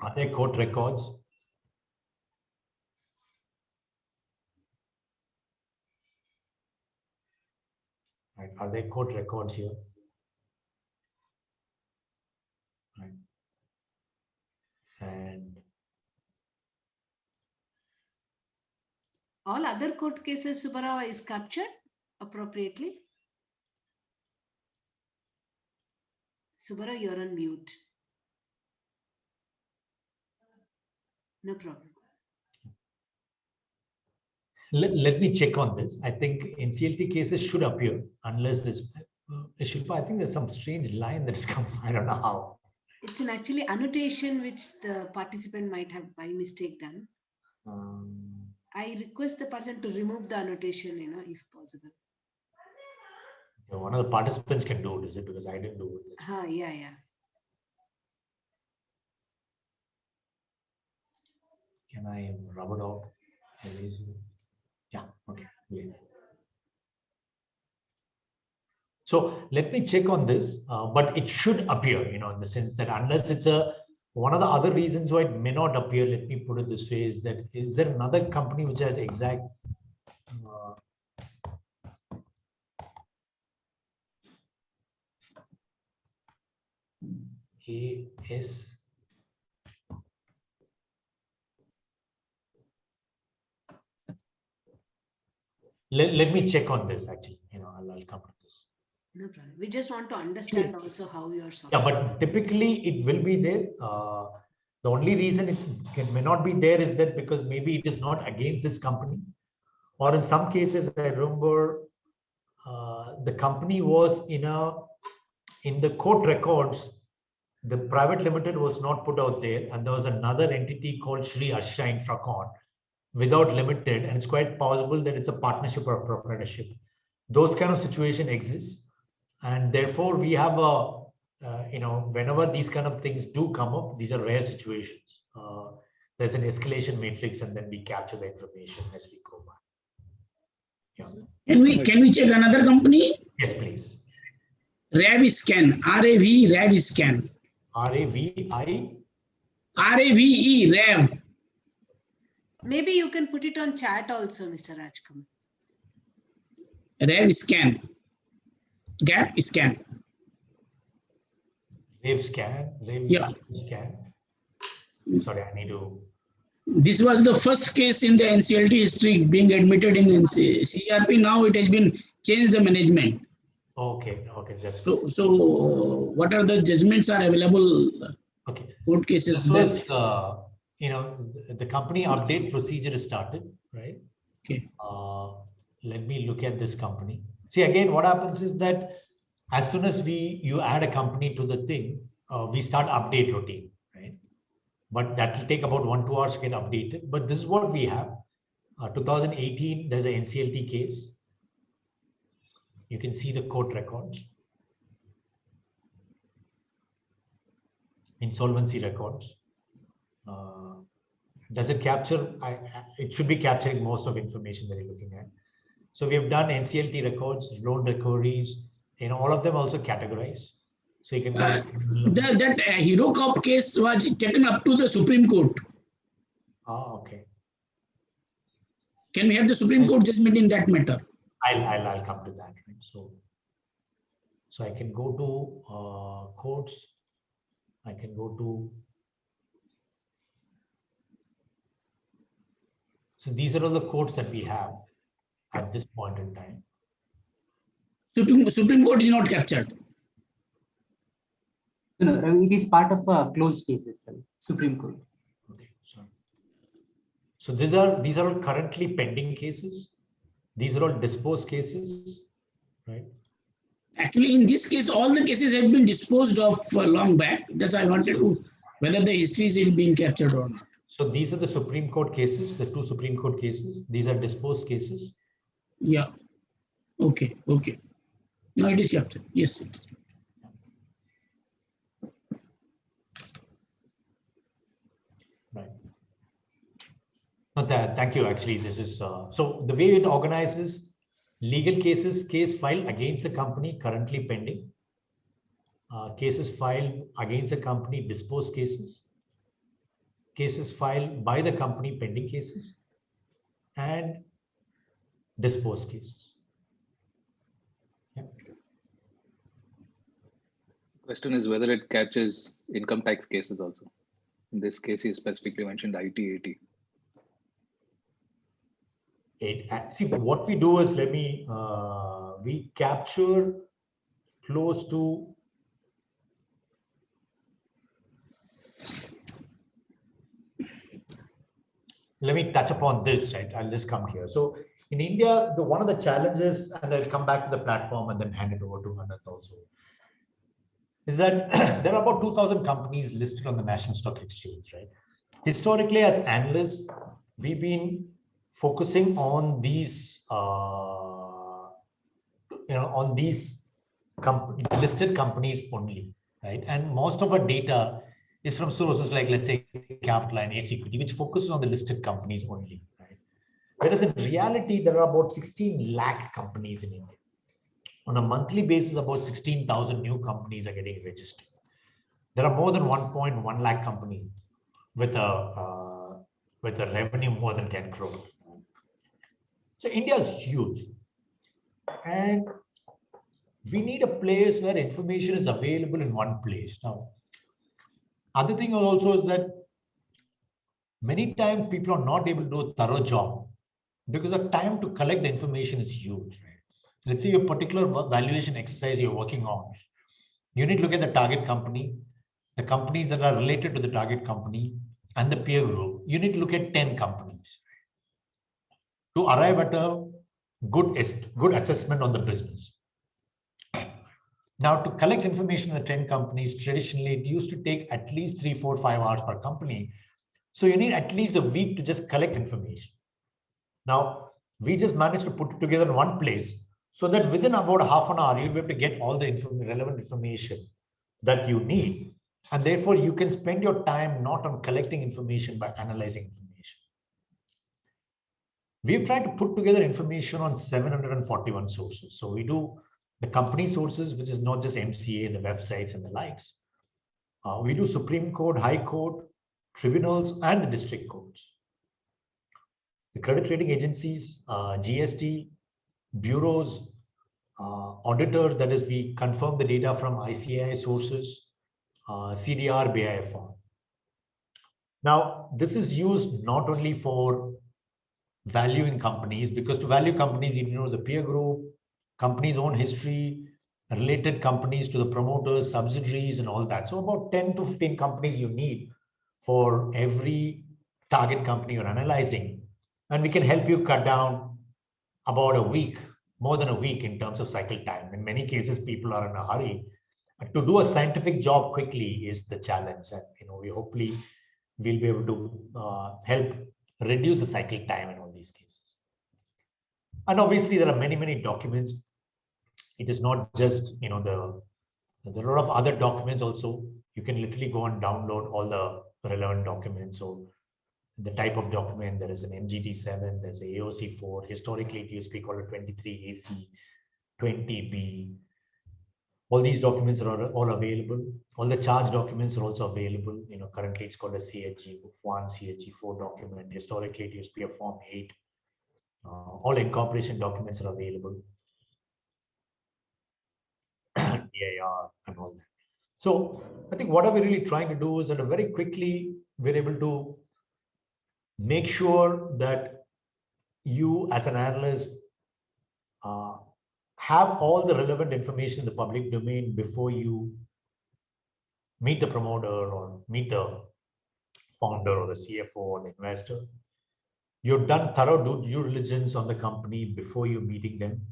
Are there court records? Right. Are there court records here? Right. And All other court cases, Subara, is captured appropriately? Subara, you're on mute. No problem. Let me check on this. I think NCLT cases should appear unless this issue. I think there's some strange line that's come. I don't know how. It's an actually annotation which the participant might have by mistake done. I request the person to remove the annotation, if possible. One of the participants can do it, is it? Because I didn't do it. Yeah. Can I rub it out? Yeah, okay. Yeah. So let me check on this, but it should appear, in the sense that unless it's one of the other reasons why it may not appear, let me put it this way, is that is there another company which has exact AS let me check on this actually. I'll come to this. No problem. We just want to understand also how you are Yeah, solving. but typically it will be there. The only reason it may not be there is that because maybe it is not against this company, or in some cases, I remember the company was in the court records, the private limited was not put out there, and there was another entity called Shri Ashra Infracon without limited, and it's quite possible that it's a partnership or a proprietorship. Those kind of situation exists, and therefore we have a whenever these kind of things do come up, these are rare situations. There's an escalation matrix, and then we capture the information as we go by. Yeah. Can we check another company? Yes, please. Raviscan, RAV Raviscan. RAVI. RAVE Rav. Maybe you can put it on chat also, Mr. Rajkumar. Raviscan. Gap scan. Scan. Yeah. Scan. Sorry, I need to. This was the first case in the NCLT history being admitted in CRP. Now it has been changed the management. Okay, that's good. So what are the judgments are available? Okay. Court cases. This was, the company update procedure is started, right? Okay. Let me look at this company. See, again, what happens is that as soon as you add a company to the thing, we start update routine, right? But that will take about 1-2 hours to get updated. But this is what we have. 2018, there's an NCLT case. You can see the court records, insolvency records. Does it capture? It should be capturing most of information that you're looking at. So we have done NCLT records, loan recoveries, all of them also categorized. So you can go. That Hero Corp case was taken up to the Supreme Court. Okay. Can we have the Supreme Court judgment in that matter? I'll come to that. Right? So I can go to courts. I can go to. So these are all the courts that we have at this point in time. Supreme Court is not captured. No, it is part of closed cases, Supreme Court. Okay, sorry. So these are all currently pending cases. These are all disposed cases, right? Actually, in this case, all the cases have been disposed of long back. That's why I wanted to whether the history is being captured or not. So these are the Supreme Court cases, the 2 Supreme Court cases. These are disposed cases. Yeah. Okay. Now it is captured. Yes. Right. Thank you. Actually, this is so the way it organizes legal cases, case filed against a company currently pending, cases filed against a company, disposed cases, cases filed by the company, pending cases, and disposed cases. Yeah. Question is whether it captures income tax cases also. In this case, he specifically mentioned IT-80. See, what we do is we capture close to let me touch upon this, right? I'll just come here. So in India, one of the challenges, and I'll come back to the platform and then hand it over to Anant also, is that there are about 2,000 companies listed on the National Stock Exchange, right? Historically, as analysts, we've been focusing on these, on these listed companies only, right? And most of our data is from sources like, let's say, Capital and Equity, which focuses on the listed companies only, right? Whereas in reality, there are about 16 lakh companies in India. On a monthly basis, about 16,000 new companies are getting registered. There are more than 1.1 lakh companies with a revenue more than 10 crore. So India is huge, and we need a place where information is available in one place. Now, other thing also is that many times people are not able to do a thorough job because the time to collect the information is huge, right? Let's say your particular valuation exercise you're working on, you need to look at the target company, the companies that are related to the target company, and the peer group. You need to look at 10 companies to arrive at a good assessment on the business. Now, to collect information on the 10 companies, traditionally, it used to take at least 3, 4, 5 hours per company. So you need at least a week to just collect information. Now, we just managed to put it together in one place so that within about half an hour, you'll be able to get all the relevant information that you need. And therefore, you can spend your time not on collecting information, but analyzing information. We've tried to put together information on 741 sources. So we do the company sources, which is not just MCA, the websites and the likes. We do Supreme Court, High Court, tribunals, and the district courts. The credit rating agencies, GST, bureaus, auditors, that is, we confirm the data from ICAI sources, CDR, BIFR. Now, this is used not only for valuing companies, because to value companies, you know the peer group, company's own history, related companies to the promoters, subsidiaries, and all that. So about 10 to 15 companies you need for every target company you're analyzing. And we can help you cut down about a week, more than a week in terms of cycle time. In many cases, people are in a hurry. To do a scientific job quickly is the challenge. And we hopefully we'll be able to help reduce the cycle time in all these cases. And obviously, there are many, many documents. It is not just, there are a lot of other documents also. You can literally go and download all the relevant documents. So the type of document, there is an MGT7, there's a AOC4. Historically, it used to be called a 23AC, 20B. All these documents are all available. All the charge documents are also available. Currently it's called a CHG1, CHG4 document. Historically, it used to be a Form 8. All incorporation documents are available. DIR and all that. So I think what are we really trying to do is that very quickly we're able to make sure that you as an analyst have all the relevant information in the public domain before you meet the promoter or meet the founder or the CFO or the investor. You've done thorough due diligence on the company before you meeting them.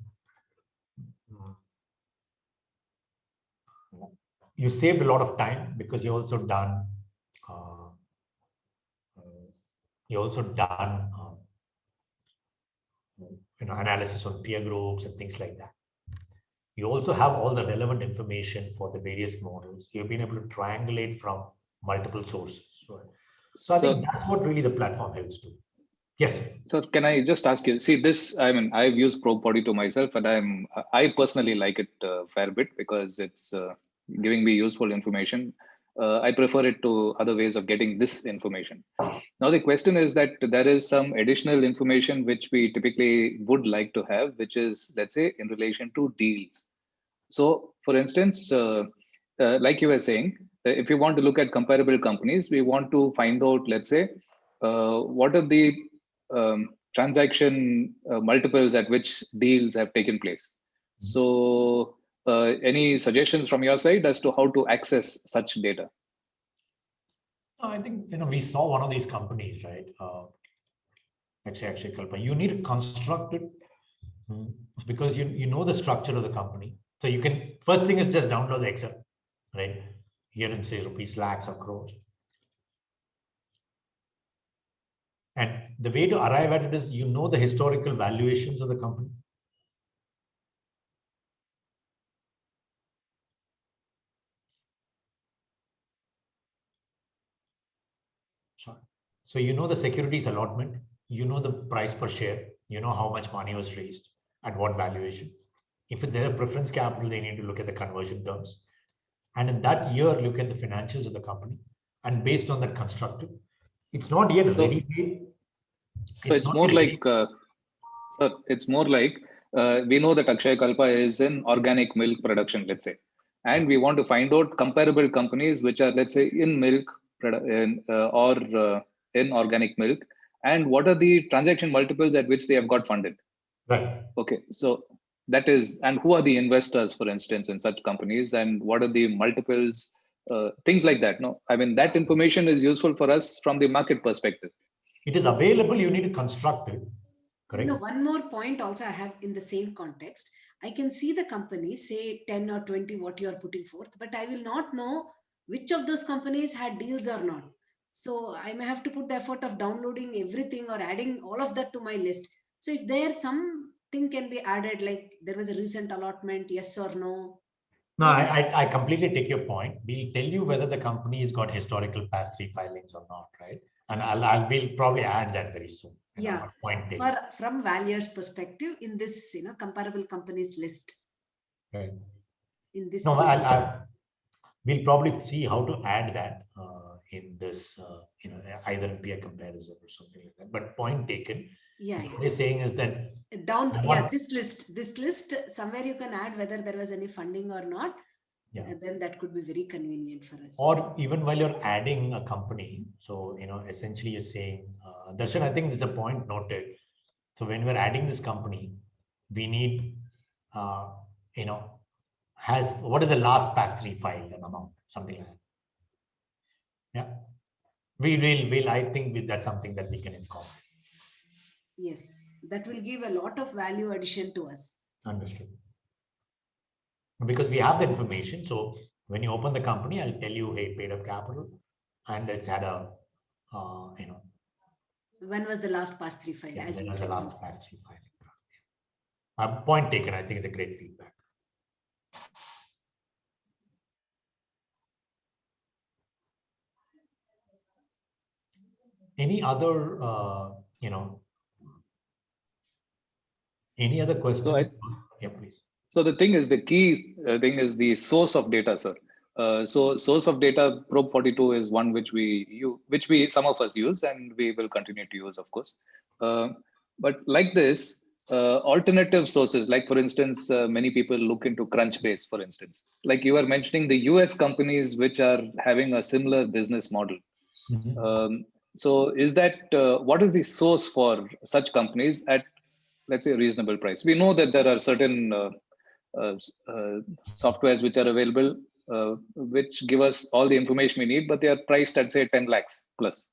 You saved a lot of time because you also done analysis on peer groups and things like that. You also have all the relevant information for the various models. You've been able to triangulate from multiple sources. Right? So I think that's what really the platform helps do. Yes. So can I just ask you, see this, I've used ProPody myself, and I personally like it a fair bit because it's giving me useful information. I prefer it to other ways of getting this information. Now, the question is that there is some additional information which we typically would like to have, which is, let's say, in relation to deals. So, for instance, like you were saying, if you want to look at comparable companies, we want to find out, let's say, what are the transaction multiples at which deals have taken place. So, any suggestions from your side as to how to access such data? I think we saw one of these companies, right? Actually, you need to construct it because you know the structure of the company. So you can, first thing is just download the Excel, right? Here in say rupees, lakhs or crores. And the way to arrive at it is the historical valuations of the company. So the securities allotment, the price per share, how much money was raised at what valuation. If there's a preference capital, they need to look at the conversion terms. And in that year, look at the financials of the company. And based on that constructed, it's not yet ready made. So it's more like, sir, it's more like we know that Akshay Kalpa is in organic milk production, let's say. And we want to find out comparable companies which are, let's say, in milk or in organic milk, and what are the transaction multiples at which they have got funded. Right. Okay, so that is, and who are the investors, for instance, in such companies, and what are the multiples, things like that. No, I mean, that information is useful for us from the market perspective. It is available, you need to construct it. Correct. No, one more point also I have in the same context. I can see the company, say 10 or 20, what you are putting forth, but I will not know which of those companies had deals or not. So I may have to put the effort of downloading everything or adding all of that to my list. So if there something can be added, like there was a recent allotment, yes or no. No, I completely take your point. We'll tell you whether the company has got historical past 3 filings or not, right? And we'll probably add that very soon. Yeah, from valuer's perspective in this, comparable companies list. Right. In this No, case. We'll probably see how to add that in this, either be a comparison or something like that. But point taken. Yeah. What they're saying is that this list somewhere you can add whether there was any funding or not. Yeah. And then that could be very convenient for us. Or even while you're adding a company, so essentially you're saying, Darshan, I think there's a point noted. So when we're adding this company, we need, what is the last past 3 file and amount, something like that. Yeah, I think that's something that we can incorporate. Yes, that will give a lot of value addition to us. Understood. Because we have the information. So when you open the company, I'll tell you, hey, paid up capital, and it's had a, when was the last past 3 file? When was the last past 3 file? Point taken. I think it's a great feedback. Any other, any other questions? So yeah, please. So the thing is, the key thing is the source of data, sir. So source of data, Probe 42 is one which some of us use, and we will continue to use, of course. But like this, alternative sources, like for instance, many people look into Crunchbase, for instance. Like you were mentioning the US companies which are having a similar business model. Mm-hmm. So is that, what is the source for such companies at, let's say, a reasonable price? We know that there are certain softwares which are available, which give us all the information we need, but they are priced at, say, 10 lakhs plus.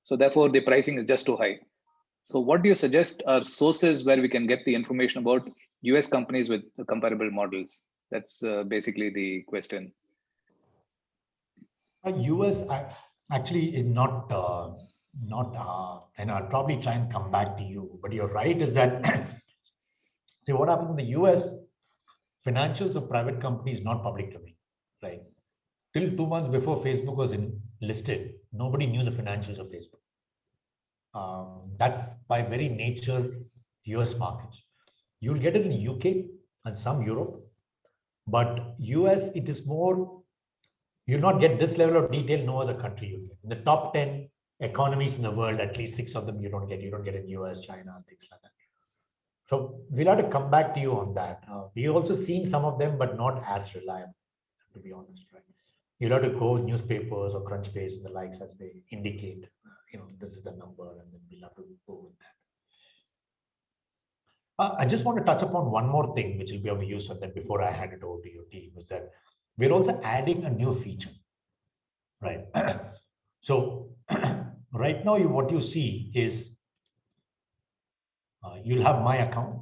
So therefore, the pricing is just too high. So what do you suggest are sources where we can get the information about US companies with comparable models? That's basically the question. US actually is not, and I'll probably try and come back to you, but you're right, is that, see, what happens in the US, financials of private companies not public domain, right? Till 2 months before Facebook was listed, nobody knew the financials of Facebook. That's by very nature US markets. You'll get it in UK and some Europe, but US, it is more, you'll not get this level of detail, no other country you get. In the top 10 economies in the world, at least 6 of them you don't get in US, China, things like that. So we'll have to come back to you on that. We've also seen some of them, but not as reliable, to be honest, right? You'll have to go newspapers or Crunchbase and the likes as they indicate, this is the number, and then we'll have to go with that. I just want to touch upon one more thing, which will be of use, and then before I hand it over to your team, is that we're also adding a new feature, right? So right now, what you see is you'll have my account,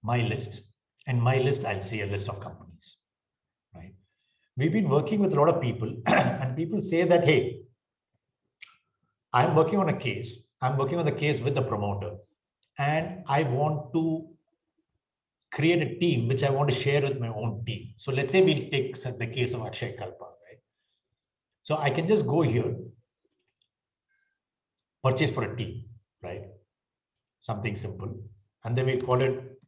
my list, and my list, I'll say a list of companies, right? We've been working with a lot of people and people say that, hey, I'm working on a case. I'm working on the case with the promoter and I want to create a team, which I want to share with my own team. So let's say we'll take the case of Akshay Kalpa, right? So I can just go here, purchase for a team, right? Something simple. And then we call it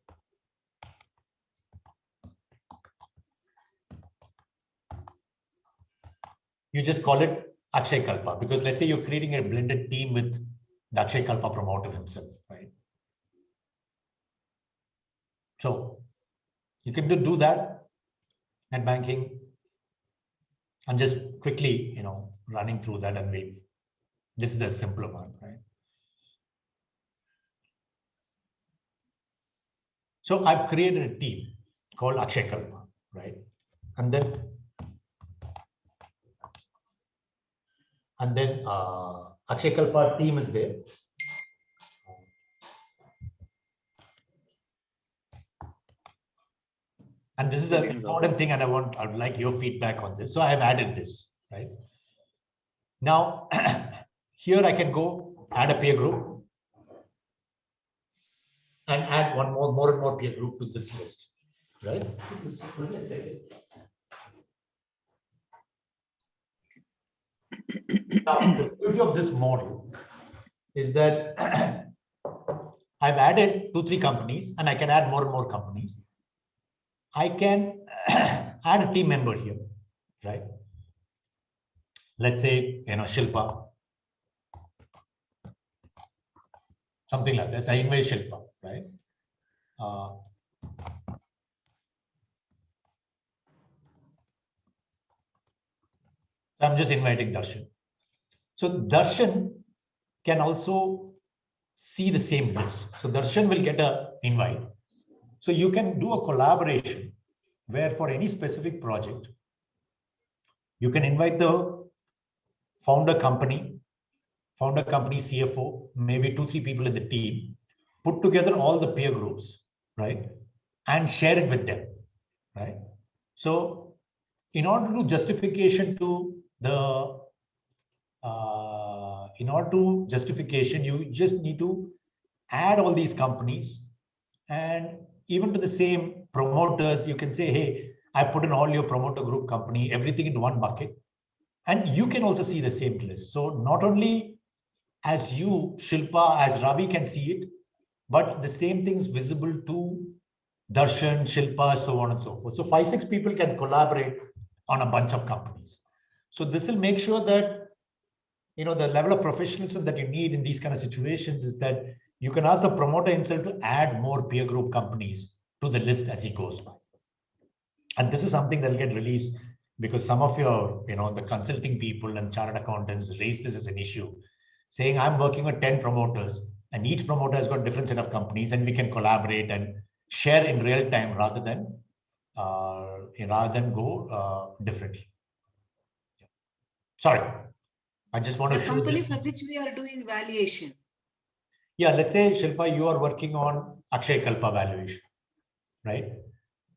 you just call it Akshay Kalpa, because let's say you're creating a blended team with the Akshay Kalpa promoter himself, right? So you can do that at banking. I'm just quickly, running through that, and this is the simpler one, right? So I've created a team called Akshay Kalpa, right? And then Akshay Kalpa team is there. And this is an important thing, and I would like your feedback on this. So I have added this, right? Now, here I can go add a peer group and add one more and more peer group to this list, right? Wait a second. Now, the beauty of this model is that I've added 2-3 companies, and I can add more and more companies. I can add a team member here, right? Let's say, Shilpa, something like this. I invite Shilpa, right? I'm just inviting Darshan. So Darshan can also see the same list. So Darshan will get an invite. So you can do a collaboration where for any specific project, you can invite the founder company CFO, maybe 2-3 people in the team, put together all the peer groups, right? And share it with them, right? So in order to justification to the you just need to add all these companies, and even to the same promoters, you can say, hey, I put in all your promoter group company, everything into one bucket, and you can also see the same list. So not only as you, Shilpa, as Ravi can see it, but the same things visible to Darshan, Shilpa, so on and so forth. So 5-6 people can collaborate on a bunch of companies. So this will make sure that the level of professionalism that you need in these kind of situations is that you can ask the promoter himself to add more peer group companies to the list as he goes by. And this is something that will get released because some of your, the consulting people and chartered accountants raise this as an issue, saying I'm working with 10 promoters and each promoter has got a different set of companies and we can collaborate and share in real time rather than go differently. Sorry, I just want to show company this. for which we are doing valuation. Yeah, let's say, Shilpa, you are working on Akshay Kalpa valuation, right?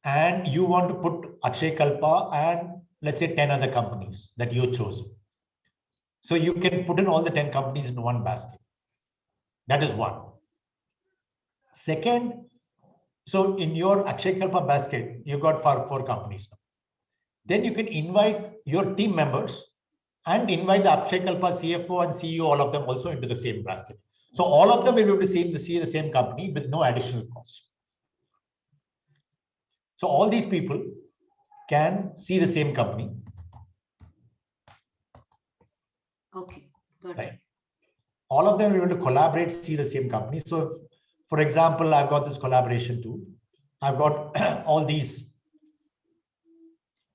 And you want to put Akshay Kalpa and let's say 10 other companies that you chose. So you can put in all the 10 companies in one basket. That is one. Second, so in your Akshay Kalpa basket, you got 4 companies. Then you can invite your team members and invite the Akshay Kalpa CFO and CEO, all of them also into the same basket. So all of them will be able to see the same company with no additional cost. So all these people can see the same company. Okay, got right? it. All of them will be able to collaborate, see the same company. So for example, I've got this collaboration tool. I've got all these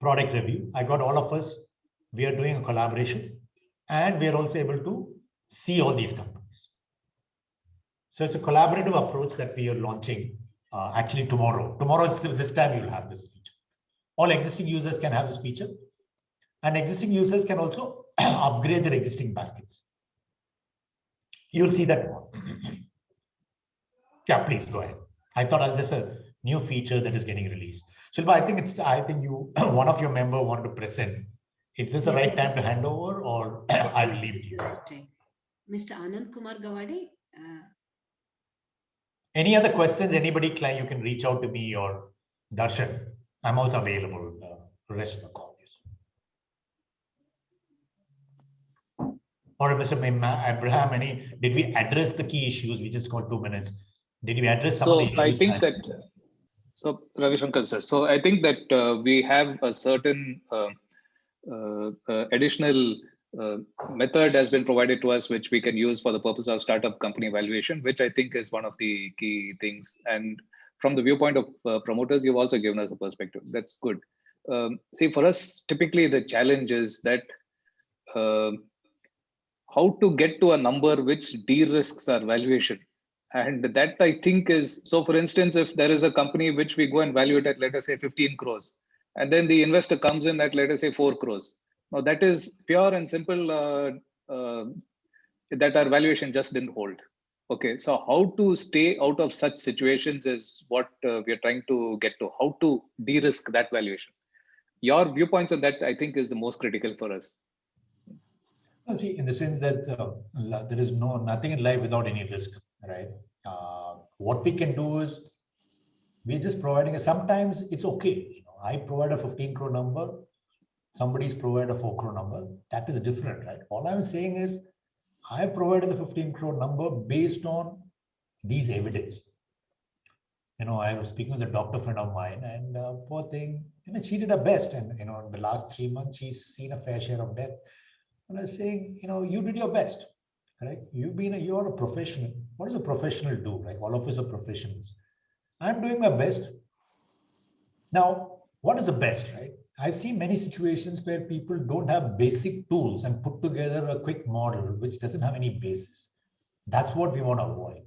product review. I got all of us. We are doing a collaboration and we are also able to see all these companies. So it's a collaborative approach that we are launching actually tomorrow. Tomorrow, this time you'll have this feature. All existing users can have this feature and existing users can also upgrade their existing baskets. You'll see that more. Yeah, please go ahead. I thought I'll just a new feature that is getting released. Shilpa, I think you, one of your member wanted to present. Is this the right time to hand over or I'll leave This is you? the right time. Mr. Anand Kumar Gawade. Any other questions? Anybody, you can reach out to me or Darshan. I'm also available the rest of the call. Or Mr. Abraham, did we address the key issues? We just got 2 minutes. Did we address some of the issues? I think that, so Ravi Shankar says, so I think that we have a certain additional method has been provided to us, which we can use for the purpose of startup company valuation, which I think is one of the key things. And from the viewpoint of promoters, you've also given us a perspective. That's good. See, for us, typically the challenge is that how to get to a number which de-risks our valuation And that I think is, so for instance, if there is a company which we go and value it at, let us say 15 crores, and then the investor comes in at, let us say 4 crores. Now that is pure and simple, that our valuation just didn't hold. Okay, so how to stay out of such situations is what we are trying to get to, how to de-risk that valuation. Your viewpoints on that, I think, is the most critical for us. Well, see, in the sense that there is nothing in life without any risk, right? What we can do is we're just providing. Sometimes it's okay. You know, I provide a 15 crore number. Somebody's provided a 4 crore number. That is different, right? All I'm saying is I provided the 15 crore number based on these evidence. You know, I was speaking with a doctor friend of mine, and poor thing, you know, she did her best, and you know, in the last 3 months, she's seen a fair share of death. And I was saying, you know, you did your best, right? You're a professional. What does a professional do, right? All of us are professionals. I'm doing my best. Now, what is the best, right? I've seen many situations where people don't have basic tools and put together a quick model which doesn't have any basis. That's what we want to avoid.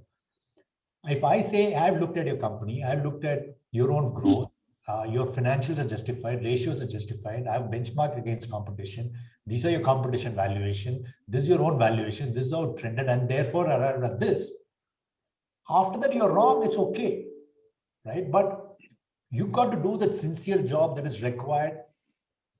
If I say I've looked at your company, I've looked at your own growth, your financials are justified, ratios are justified, I've benchmarked against competition, these are your competition valuation, this is your own valuation, this is how it trended, and therefore arrived at this. After that, you're wrong, it's okay, right? But you got to do the sincere job that is required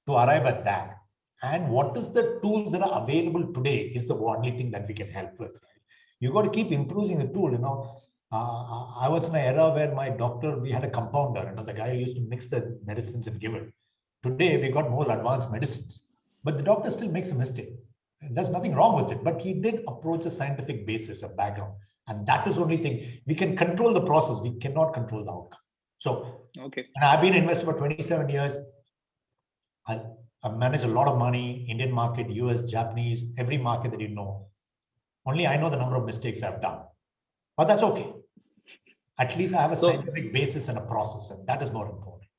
to arrive at that. And what is the tools that are available today is the only thing that we can help with, right? You got to keep improving the tool, you know. I was in an era where my doctor, we had a compounder, and the guy used to mix the medicines and give it. Today, we got more advanced medicines, but the doctor still makes a mistake. There's nothing wrong with it, but he did approach a scientific basis, a background. And that is the only thing. We can control the process. We cannot control the outcome. So, okay. And I've been an investor for 27 years. I've managed a lot of money, Indian market, US, Japanese, every market that you know. Only I know the number of mistakes I've done. But that's okay. At least I have a scientific basis and a process, and that is more important.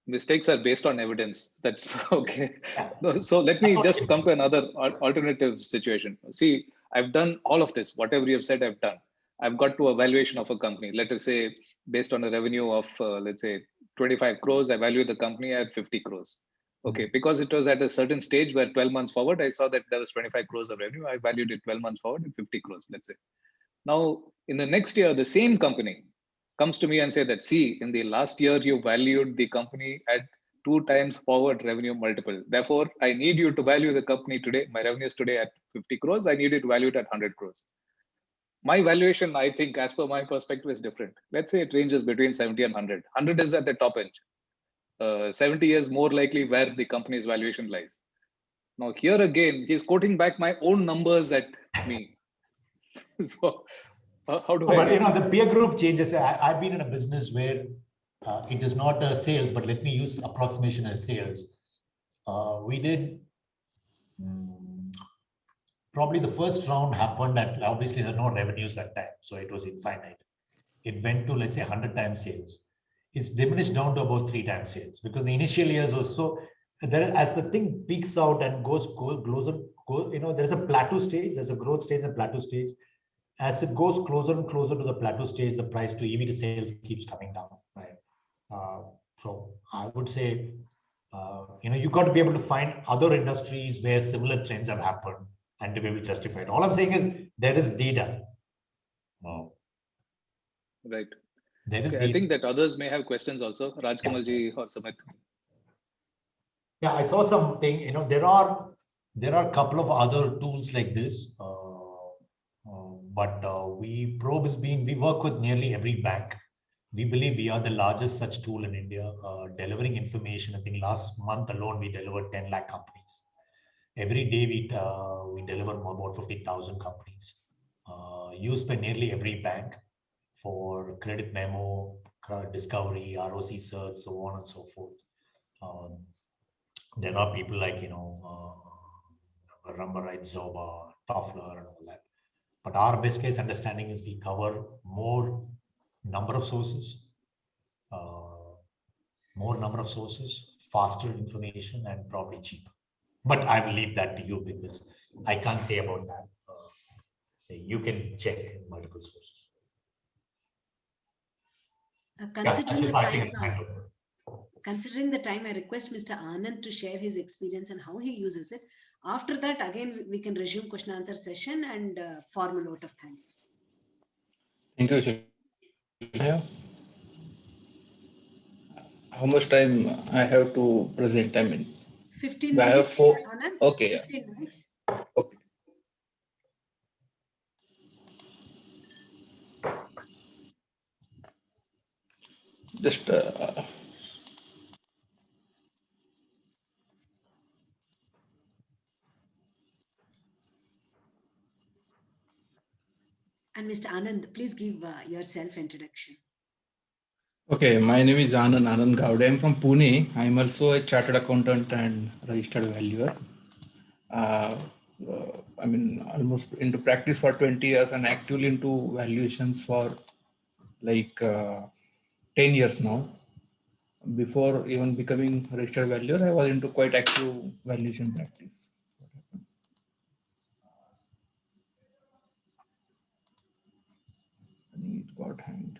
Mistakes are based on evidence. That's okay. So let me just come to another alternative situation. See, I've done all of this. Whatever you have said, I've done. I've got to a valuation of a company. Let us say, based on a revenue of, let's say, 25 crores, I value the company at 50 crores. Okay, because it was at a certain stage where 12 months forward, I saw that there was 25 crores of revenue. I valued it 12 months forward at 50 crores, let's say. Now, in the next year, the same company comes to me and say that, see, in the last year, you valued the company at 2 times forward revenue multiple. Therefore, I need you to value the company today. My revenue is today at 50 crores. I need you to value it at 100 crores. My valuation, I think, as per my perspective, is different. Let's say it ranges between 70 and 100. 100 is at the top end. 70 is more likely where the company's valuation lies. Now, here again, he's quoting back my own numbers at me. So, how do I? But you know, the peer group changes. I've been in a business where it is not sales, but let me use approximation as sales. We did probably the first round happened at, obviously there are no revenues that time, so it was infinite. It went to, let's say, 100 times sales. It's diminished down to about 3 times sales because the initial years was so. There, as the thing peaks out and goes closer, you know, there's a plateau stage, there's a growth stage and plateau stage. As it goes closer and closer to the plateau stage, the price to EV to sales keeps coming down, right? So I would say, you know, you got to be able to find other industries where similar trends have happened and to be able to justify it. All I'm saying is there is data. Right. There is okay, I think that others may have questions also. Rajkamalji or Sumit. Yeah, I saw something, you know, there are a couple of other tools like this. But Probe has been, we work with nearly every bank. We believe we are the largest such tool in India, delivering information. I think last month alone, we delivered 10 lakh companies. Every day we deliver about 50,000 companies, used by nearly every bank for credit memo, discovery, ROC search, so on and so forth. There are people like, you know, Rambarite, Zoba, Toffler and all that. But our best case understanding is we cover more number of sources, faster information, and probably cheaper. But I will leave that to you because I can't say about that. You can check multiple sources. Considering the I time, think it's hand over. considering the time, I request Mr. Anand to share his experience and how he uses it. After that, again, we can resume question answer session and formal vote of thanks. Thank you, sir. How much time I have to present? I mean, 15 I have minutes, 4. Anand. Okay. 15 minutes. Okay. Just And Mr. Anand, please give your self-introduction. okay. My name is Anand Gowde. I'm from Pune. I'm also a chartered accountant and registered valuer. I mean, almost into practice for 20 years and actively into valuations for like 10 years now. Before even becoming registered valuer, I was into quite active valuation practice. I think it got hanged.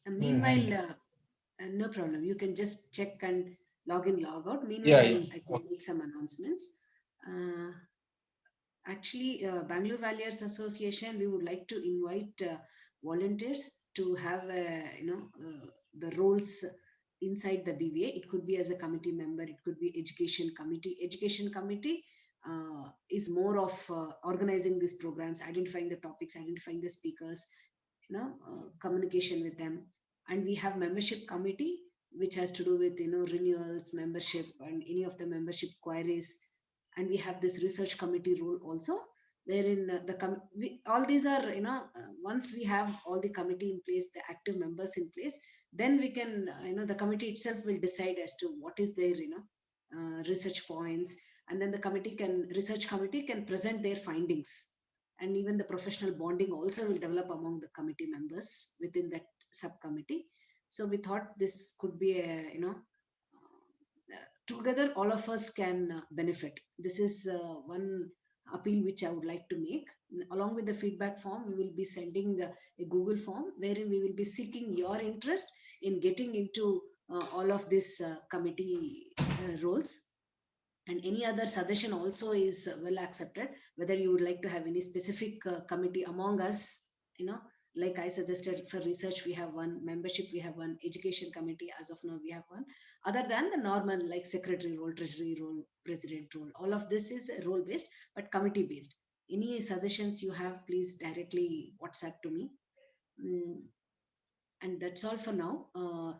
Meanwhile, no problem. You can just check and log in, log out. Meanwhile, Yeah. I can make some announcements. Actually, Bangalore Valuers Association, we would like to invite volunteers to have, the roles inside the BVA. It could be as a committee member. It could be education committee. Education committee is more of organizing these programs, identifying the topics, identifying the speakers, communication with them. And we have membership committee, which has to do with renewals, membership, and any of the membership queries. And we have this research committee role also, wherein all these are once we have all the committee in place, the active members in place, then we can the committee itself will decide as to what is their research points, and then the research committee can present their findings. And even the professional bonding also will develop among the committee members within that subcommittee. So we thought this could be a together all of us can benefit. This is one appeal which I would like to make. Along with the feedback form, we will be sending a Google form wherein we will be seeking your interest in getting into all of these committee roles. And any other suggestion also is well accepted, whether you would like to have any specific committee among us, like I suggested, for research we have one, membership we have one, education committee as of now we have one, other than the normal like secretary role, treasury role, president role. All of this is role based but committee based. Any suggestions you have, please directly WhatsApp to me. And that's all for now.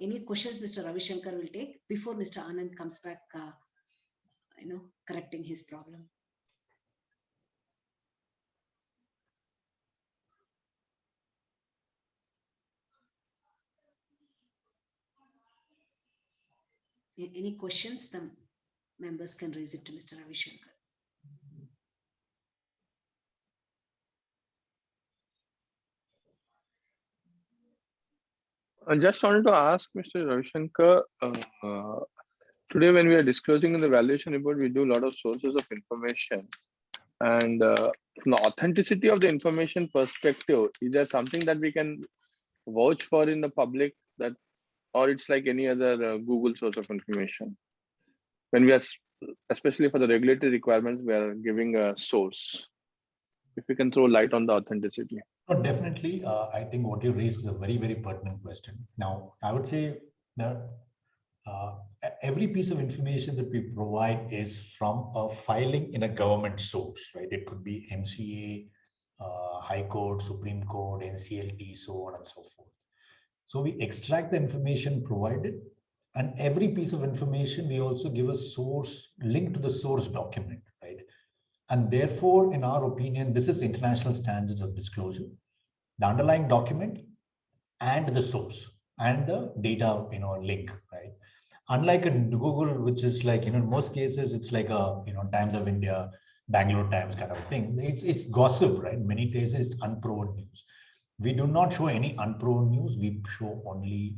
Any questions Mr. Ravi Shankar will take before Mr. Anand comes back, correcting his problem. Any questions, the members can raise it to Mr. Ravi Shankar. I just wanted to ask Mr. Ravi Shankar, today when we are disclosing in the valuation report, we do a lot of sources of information. And from the authenticity of the information perspective, is there something that we can vouch for in the public, that, or it's like any other Google source of information? When we are, especially for the regulatory requirements, we are giving a source. If we can throw light on the authenticity. No, definitely. I think what you raised is a very, very pertinent question. Now, I would say that every piece of information that we provide is from a filing in a government source, right? It could be MCA, High Court, Supreme Court, NCLT, so on and so forth. So we extract the information provided, and every piece of information we also give a source link to the source document, right? And therefore, in our opinion, this is international standards of disclosure, the underlying document and the source and the data, link, right? Unlike in Google, which is like, in most cases, it's like a, Times of India, Bangalore Times kind of thing. It's gossip, right? Many cases, it's unproven news. We do not show any unproven news. We show only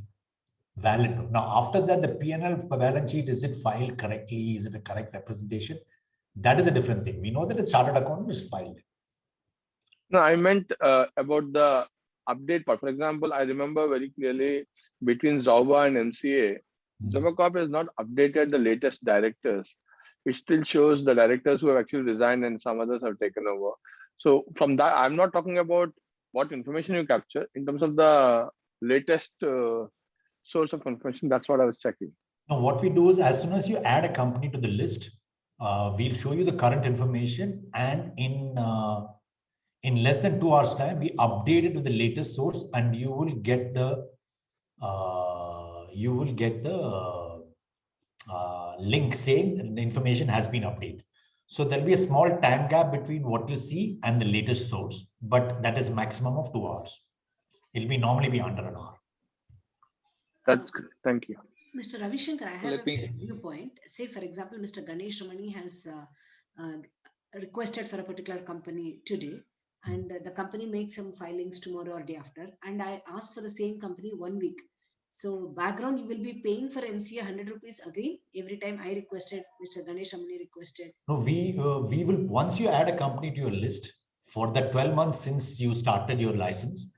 valid news. Now, after that, the P&L balance sheet, is it filed correctly? Is it a correct representation? That is a different thing. We know that it's chartered account is filed. No, I meant about the update part. For example, I remember very clearly between Zauba and MCA, Zomacop has not updated the latest directors. It still shows the directors who have actually resigned and some others have taken over. So from that, I'm not talking about what information you capture in terms of the latest source of information. That's what I was checking. Now, what we do is as soon as you add a company to the list, we'll show you the current information, and in less than 2 hours time, we update it with the latest source, and you will get the link saying the information has been updated. So there'll be a small time gap between what you see and the latest source, but that is maximum of 2 hours. It'll be normally be under an hour. That's good. Thank you. Mr. Ravi Shankar, I have a viewpoint. Say, for example, Mr. Ganesh Ramani has requested for a particular company today, and the company makes some filings tomorrow or day after, and I ask for the same company 1 week. So background, you will be paying for MCA 100 rupees again every time I requested, Mr. Ganesh Ramani requested. No, we will, once you add a company to your list for the 12 months since you started your license,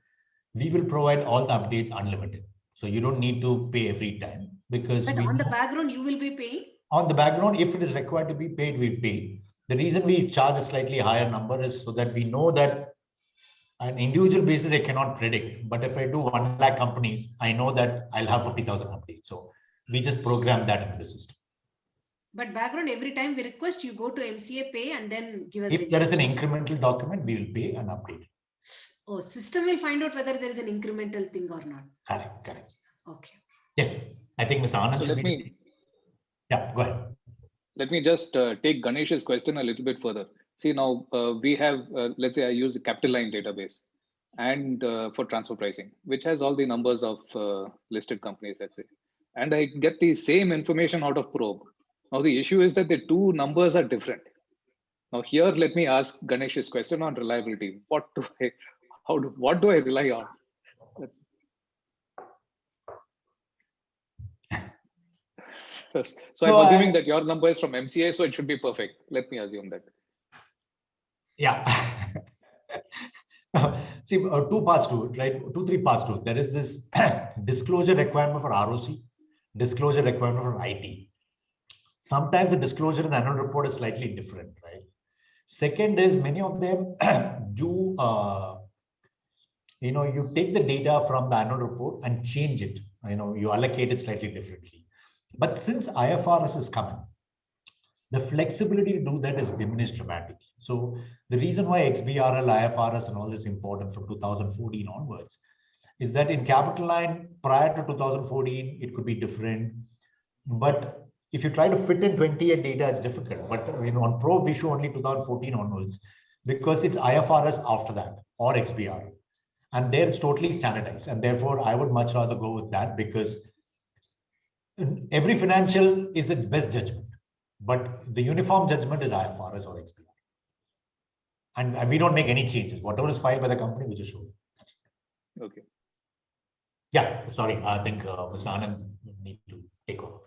we will provide all the updates unlimited. So you don't need to pay every time, because but on the background you will be paying. On the background, if it is required to be paid, we pay. The reason we charge a slightly higher number is so that we know that on an individual basis I cannot predict. But if I do 1 lakh companies, I know that I'll have 50,000 updates. So we just program that into the system. But background, every time we request, you go to MCA, pay, and then give us. If there is an incremental document, we will pay and update. Oh, system will find out whether there is an incremental thing or not. Correct. Okay. Yes, I think Mr. Anand should be. Yeah, go ahead. Let me just take Ganesh's question a little bit further. See, now we have, let's say I use a capital line database and for transfer pricing, which has all the numbers of listed companies, let's say, and I get the same information out of probe. Now the issue is that the two numbers are different. Now here, let me ask Ganesh's question on reliability. What do I rely on? So I'm assuming that your number is from MCA, so it should be perfect. Let me assume that. Yeah. See, 2 parts to it, right? 3 parts to it. There is this disclosure requirement for ROC, disclosure requirement for IT. Sometimes the disclosure in the annual report is slightly different, right? Second is many of them do, you take the data from the annual report and change it. You allocate it slightly differently. But since IFRS is coming, the flexibility to do that is diminished dramatically. So the reason why XBRL, IFRS and all this is important from 2014 onwards is that in capital line prior to 2014, it could be different. But if you try to fit in 28 data, it's difficult. But on Pro, we show only 2014 onwards because it's IFRS after that or XBRL. And there it's totally standardized. And therefore, I would much rather go with that because every financial is its best judgment. But the uniform judgment is IFRS or XBRL. And we don't make any changes. Whatever is filed by the company, we just show it. Okay. Yeah, sorry. I think Mr. Anand need to take over.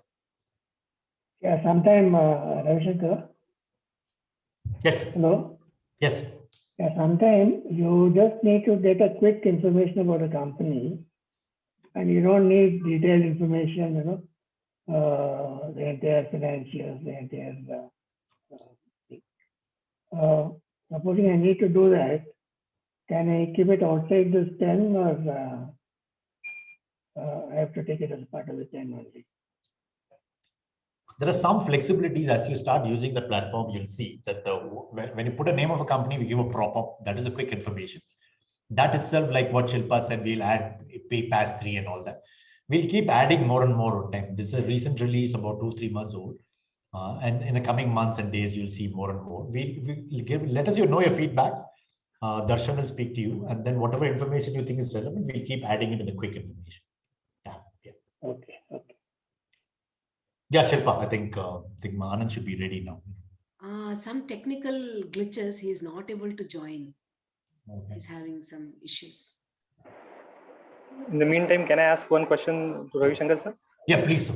Yeah, sometime, Ravi Shankar. Yes. Hello? Yes. Yeah, sometime you just need to get a quick information about a company and you don't need detailed information, the entire financials, the entire supposing I need to do that, can I keep it outside this 10 or I have to take it as part of the 10 only? There are some flexibilities as you start using the platform. You'll see that when you put a name of a company, we give a prop-up. That is a quick information. That itself, like what Shilpa said, we'll add pay pass 3 and all that. We'll keep adding more and more on time. This is a recent release, about 2-3 months old. And in the coming months and days, you'll see more and more. Let us know your feedback. Darshan will speak to you. And then whatever information you think is relevant, we'll keep adding it in the quick information. Yeah. Okay. Yeah, Shilpa, I think Anand should be ready now. Some technical glitches, he is not able to join. Okay. He's having some issues. In the meantime, can I ask one question to Ravi Shankar sir? Yeah, please. Sir.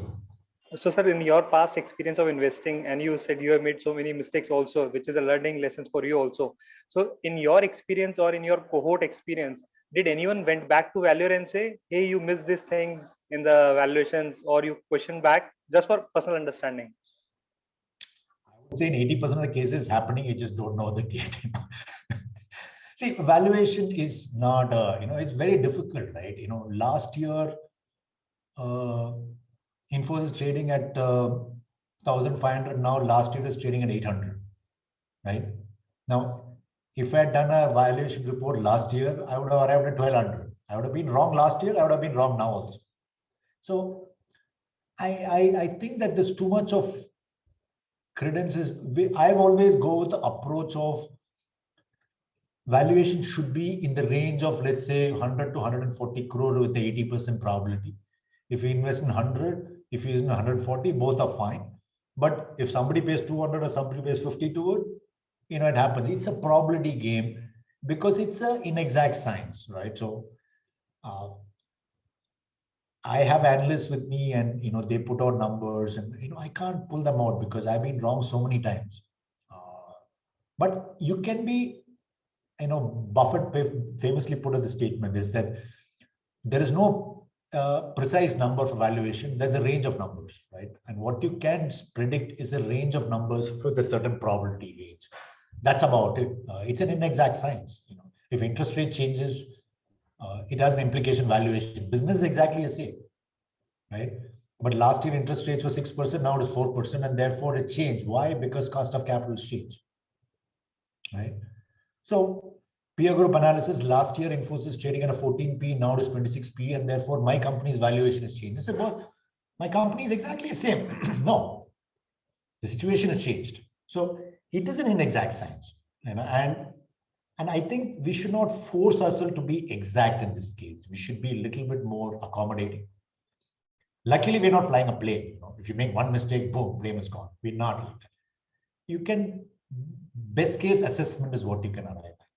So, sir, in your past experience of investing, and you said you have made so many mistakes also, which is a learning lessons for you also. So, in your experience or in your cohort experience, did anyone went back to Valuer and say, "Hey, you missed these things in the valuations," or you question back just for personal understanding? I would say in 80% of the cases happening, you just don't know the yet. See, valuation is not, it's very difficult, right? Last year, Infosys trading at 1,500. Now, last year is trading at 800, right? Now, if I had done a valuation report last year, I would have arrived at 1,200. I would have been wrong last year. I would have been wrong now also. So, I think that there's too much of credences. I've always go with the approach of valuation should be in the range of, let's say, 100 to 140 crore with the 80% probability. If you invest in 100, if you invest in 140, both are fine. But if somebody pays 200 or somebody pays 50 to it, it happens. It's a probability game because it's an inexact science, right? So I have analysts with me and, they put out numbers and, I can't pull them out because I've been wrong so many times. But you can be, Buffett famously put out the statement is that there is no precise number for valuation. There's a range of numbers, right? And what you can predict is a range of numbers with a certain probability range. That's about it. It's an inexact science. If interest rate changes, it has an implication valuation. Business is exactly the same, right? But last year interest rates were 6%, now it is 4%, and therefore it changed. Why? Because cost of capital has changed, right? So peer group analysis, last year Infosys trading at a 14p, now it is 26p, and therefore my company's valuation has changed. I said, well, my company is exactly the same. No, the situation has changed. So it is an inexact science, and I think we should not force ourselves to be exact in this case. We should be a little bit more accommodating. Luckily, we're not flying a plane. If you make one mistake, boom, plane is gone. We're not like that. You can, best case assessment is what you can arrive at.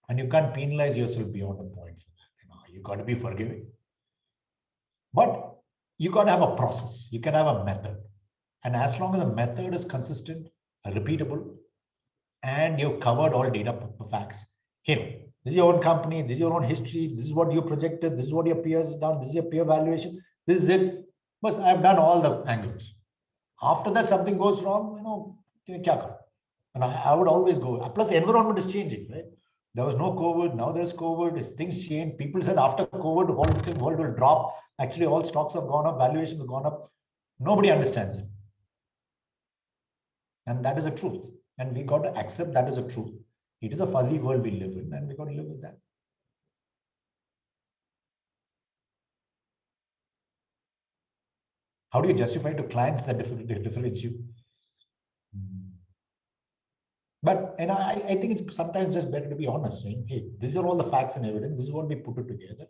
And you can't penalize yourself beyond a point for that. You got to be forgiving. But you got to have a process. You can have a method. And as long as the method is consistent, repeatable, and you've covered all data facts, this is your own company, this is your own history, this is what you projected, this is what your peers have done, this is your peer valuation, this is it. But I've done all the angles. After that, something goes wrong, and I would always go. Plus, the environment is changing, right? There was no COVID, now there's COVID. As things change, people said after COVID, the world will drop. Actually, all stocks have gone up, valuations have gone up. Nobody understands it. And that is the truth. And we got to accept that is a truth. It is a fuzzy world we live in, and we got to live with that. How do you justify to clients that differentiate you? But I think it's sometimes just better to be honest, saying, hey, these are all the facts and evidence. This is what we put it together.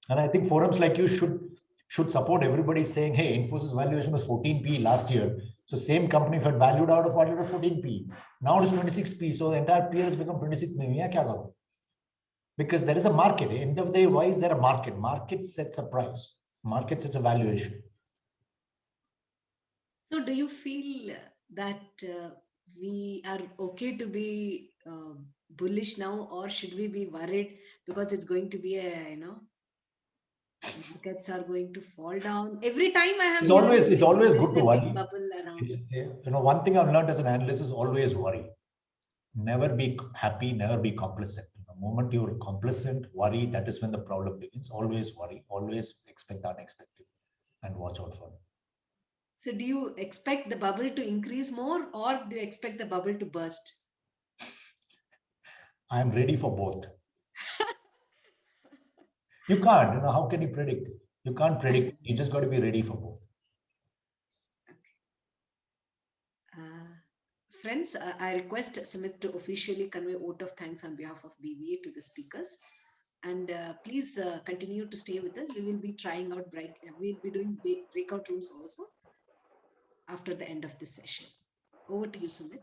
And I think forums like you should support everybody saying, hey, Infosys valuation was 14p last year. So same company had valued out of 14p. Now it is 26p. So the entire peer has become 26p. Because there is a market. At the end of the day, why is there a market? Market sets a price. Market sets a valuation. So do you feel that we are okay to be bullish now, or should we be worried because it's going to be markets are going to fall down every time? It's always good to worry. Bubble around. One thing I've learned as an analyst is always worry. Never be happy, never be complacent. The moment you're complacent, worry, that is when the problem begins. Always worry, always expect the unexpected and watch out for it. So do you expect the bubble to increase more, or do you expect the bubble to burst? I'm ready for both. You can't, how can you predict? You can't predict. You just got to be ready for both. Friends, I request Sumit to officially convey a vote of thanks on behalf of BBA to the speakers. And please continue to stay with us. We will be trying out we'll be doing breakout rooms also after the end of this session. Over to you, Sumit.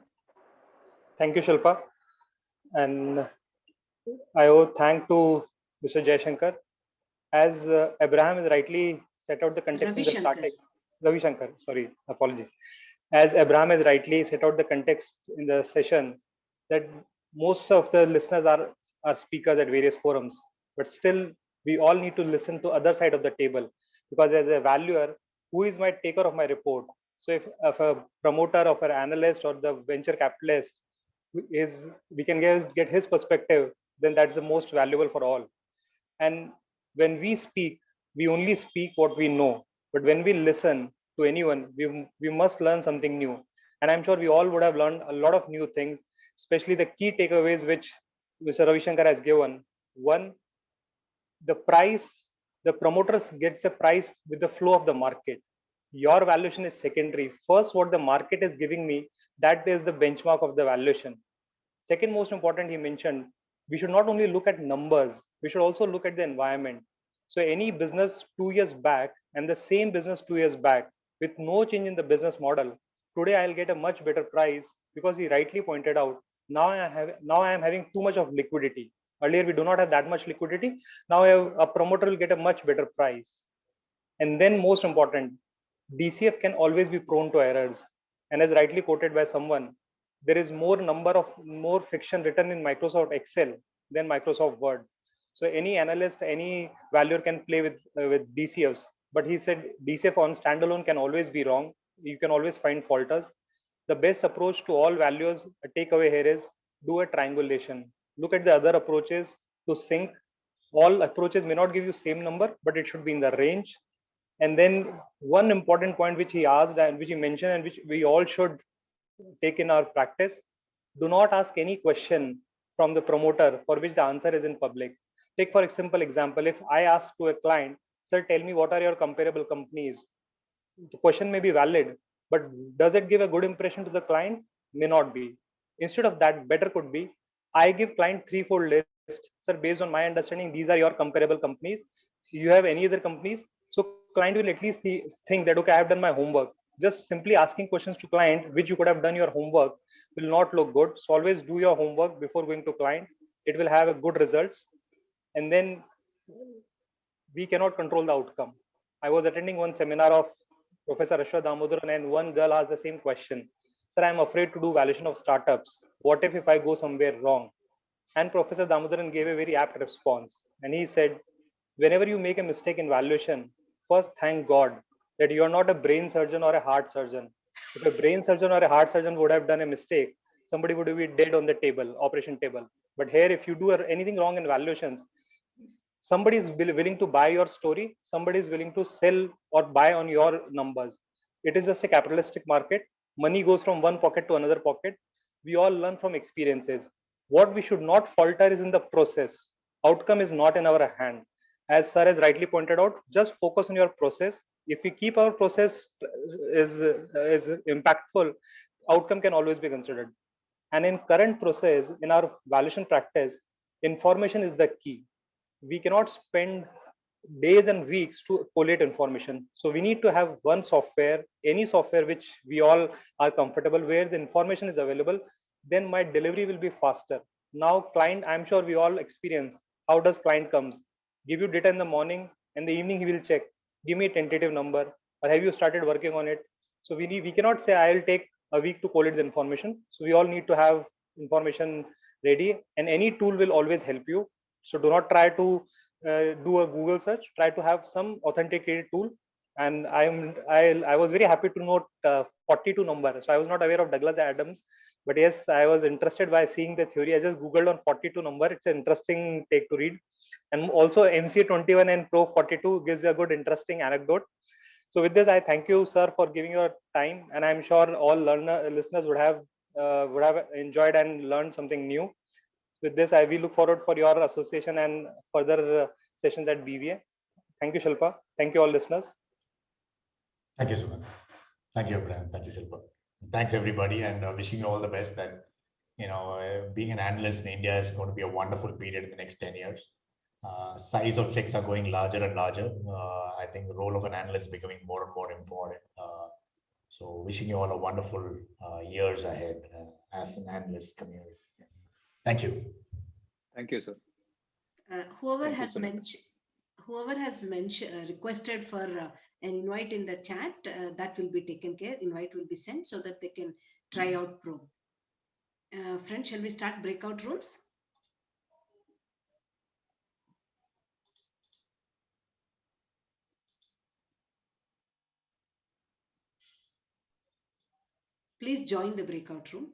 Thank you, Shilpa. And I owe thanks to Mr. Jaishankar, as Abraham has rightly set out the context in the starting. Ravi Shankar, sorry, apologies. As Abraham has rightly set out the context in the session, that most of the listeners are speakers at various forums, but still we all need to listen to other side of the table, because as a valuer, who is my taker of my report? So if a promoter of an analyst or the venture capitalist is, we can get his perspective, then that's the most valuable for all. And when we speak, we only speak what we know. But when we listen to anyone, we must learn something new. And I'm sure we all would have learned a lot of new things, especially the key takeaways which Mr. Ravi Shankar has given. One, the price, the promoters gets a price with the flow of the market. Your valuation is secondary. First, what the market is giving me, that is the benchmark of the valuation. Second most important, he mentioned, we should not only look at numbers, we should also look at the environment. So any business 2 years back and the same business 2 years back with no change in the business model, today I'll get a much better price, because he rightly pointed out, now I am having too much of liquidity. Earlier we do not have that much liquidity. Now a promoter will get a much better price. And then most important, DCF can always be prone to errors. And as rightly quoted by someone, there is more fiction written in Microsoft Excel than Microsoft Word. So any analyst, any valuer can play with DCFs. But he said DCF on standalone can always be wrong. You can always find faulters. The best approach to all values, a takeaway here is, do a triangulation. Look at the other approaches to sync. All approaches may not give you same number, but it should be in the range. And then one important point which he asked and which he mentioned and which we all should take in our practice, do not ask any question from the promoter for which the answer is in public. Take for a simple example, if I ask to a client, sir, tell me what are your comparable companies? The question may be valid, but does it give a good impression to the client? May not be. Instead of that, better could be, I give client threefold list. Sir, based on my understanding, these are your comparable companies. You have any other companies? So client will at least think that, okay, I have done my homework. Just simply asking questions to client, which you could have done your homework, will not look good. So always do your homework before going to client. It will have a good results. And then we cannot control the outcome. I was attending one seminar of Professor Ashwat Damodaran, and one girl asked the same question. Sir, I'm afraid to do valuation of startups. What if I go somewhere wrong? And Professor Damodaran gave a very apt response. And he said, whenever you make a mistake in valuation, first thank God that you are not a brain surgeon or a heart surgeon. If a brain surgeon or a heart surgeon would have done a mistake, somebody would be dead on the table, operation table. But here, if you do anything wrong in valuations, somebody is willing to buy your story, somebody is willing to sell or buy on your numbers. It is just a capitalistic market. Money goes from one pocket to another pocket. We all learn from experiences. What we should not falter is in the process. Outcome is not in our hand. As sir has rightly pointed out, just focus on your process. If we keep our process is impactful, outcome can always be considered. And in current process, in our valuation practice, information is the key. We cannot spend days and weeks to collate information. So we need to have one software, any software which we all are comfortable, where the information is available, then my delivery will be faster. Now client, I'm sure we all experience, how does client comes, give you data in the morning, and the evening he will check, give me a tentative number, or have you started working on it? So we cannot say I'll take a week to collate the information. So we all need to have information ready, and any tool will always help you. So do not try to do a Google search. Try to have some authenticated tool. And I was very happy to note 42 number. So I was not aware of Douglas Adams, but yes, I was interested by seeing the theory. I just Googled on 42 number. It's an interesting take to read. And also MCA 21 and Pro 42 gives you a good interesting anecdote. So with this, I thank you, sir, for giving your time. And I'm sure all listeners would have enjoyed and learned something new. With this, we look forward for your association and further sessions at BVA. Thank you, Shilpa. Thank you, all listeners. Thank you, Suman. Thank you, Abraham. Thank you, Shilpa. Thanks, everybody, and wishing you all the best. That being an analyst in India is going to be a wonderful period in the next 10 years. Size of checks are going larger and larger. I think the role of an analyst is becoming more and more important. So wishing you all a wonderful years ahead as an analyst community. Thank you. Thank you, sir. Whoever Thank you, has Sunita. requested for an invite in the chat, that will be taken care. Invite will be sent so that they can try out probe. Friends, shall we start breakout rooms? Please join the breakout room.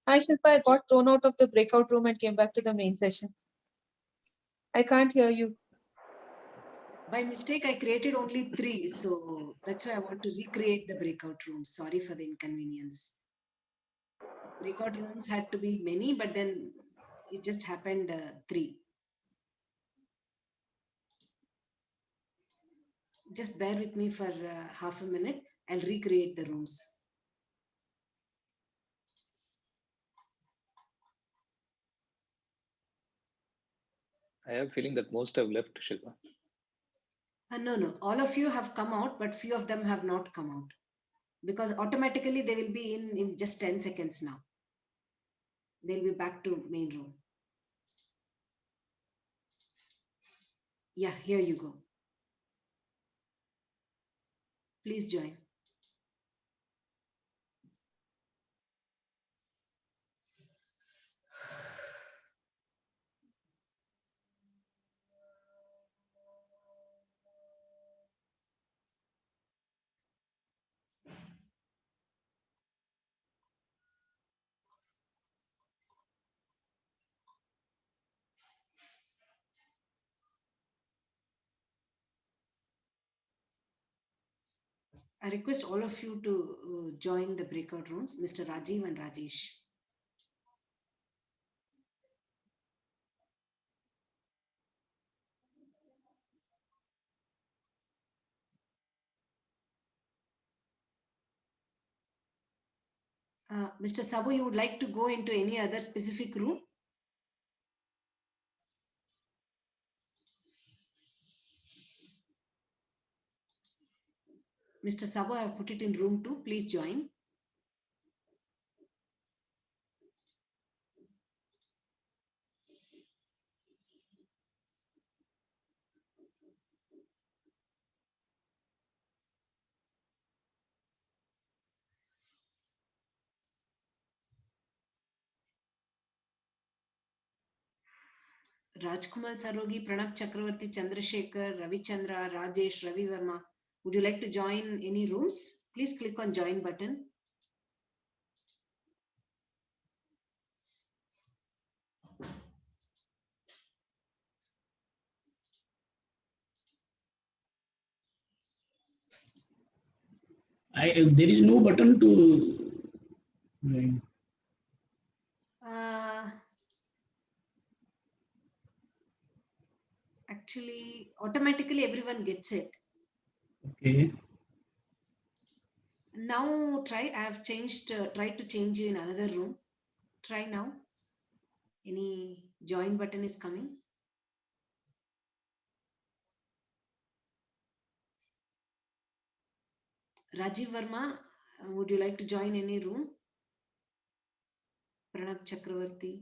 Hi, Shilpa. I got thrown out of the breakout room and came back to the main session. I can't hear you. By mistake, I created only 3. So that's why I want to recreate the breakout rooms. Sorry for the inconvenience. Breakout rooms had to be many, but then it just happened 3. Just bear with me for half a minute. I'll recreate the rooms. I have a feeling that most have left, Shilpa. No. All of you have come out, but few of them have not come out. Because automatically they will be in just 10 seconds now. They'll be back to main room. Yeah, here you go. Please join. I request all of you to join the breakout rooms, Mr. Rajiv and Rajesh. Mr. Sabu, you would like to go into any other specific room? Mr. Sabu, I have put it in room 2. Please join. Rajkumar Sarogi, Pranab Chakravarti, Chandrasekhar, Ravi Chandra, Rajesh, Ravi Verma. Would you like to join any rooms? Please click on join button. There is no button to join. Actually, automatically everyone gets it. Okay. Now try. I have changed. Tried to change you in another room. Try now. Any join button is coming. Rajiv Verma, would you like to join any room? Pranab Chakravarti.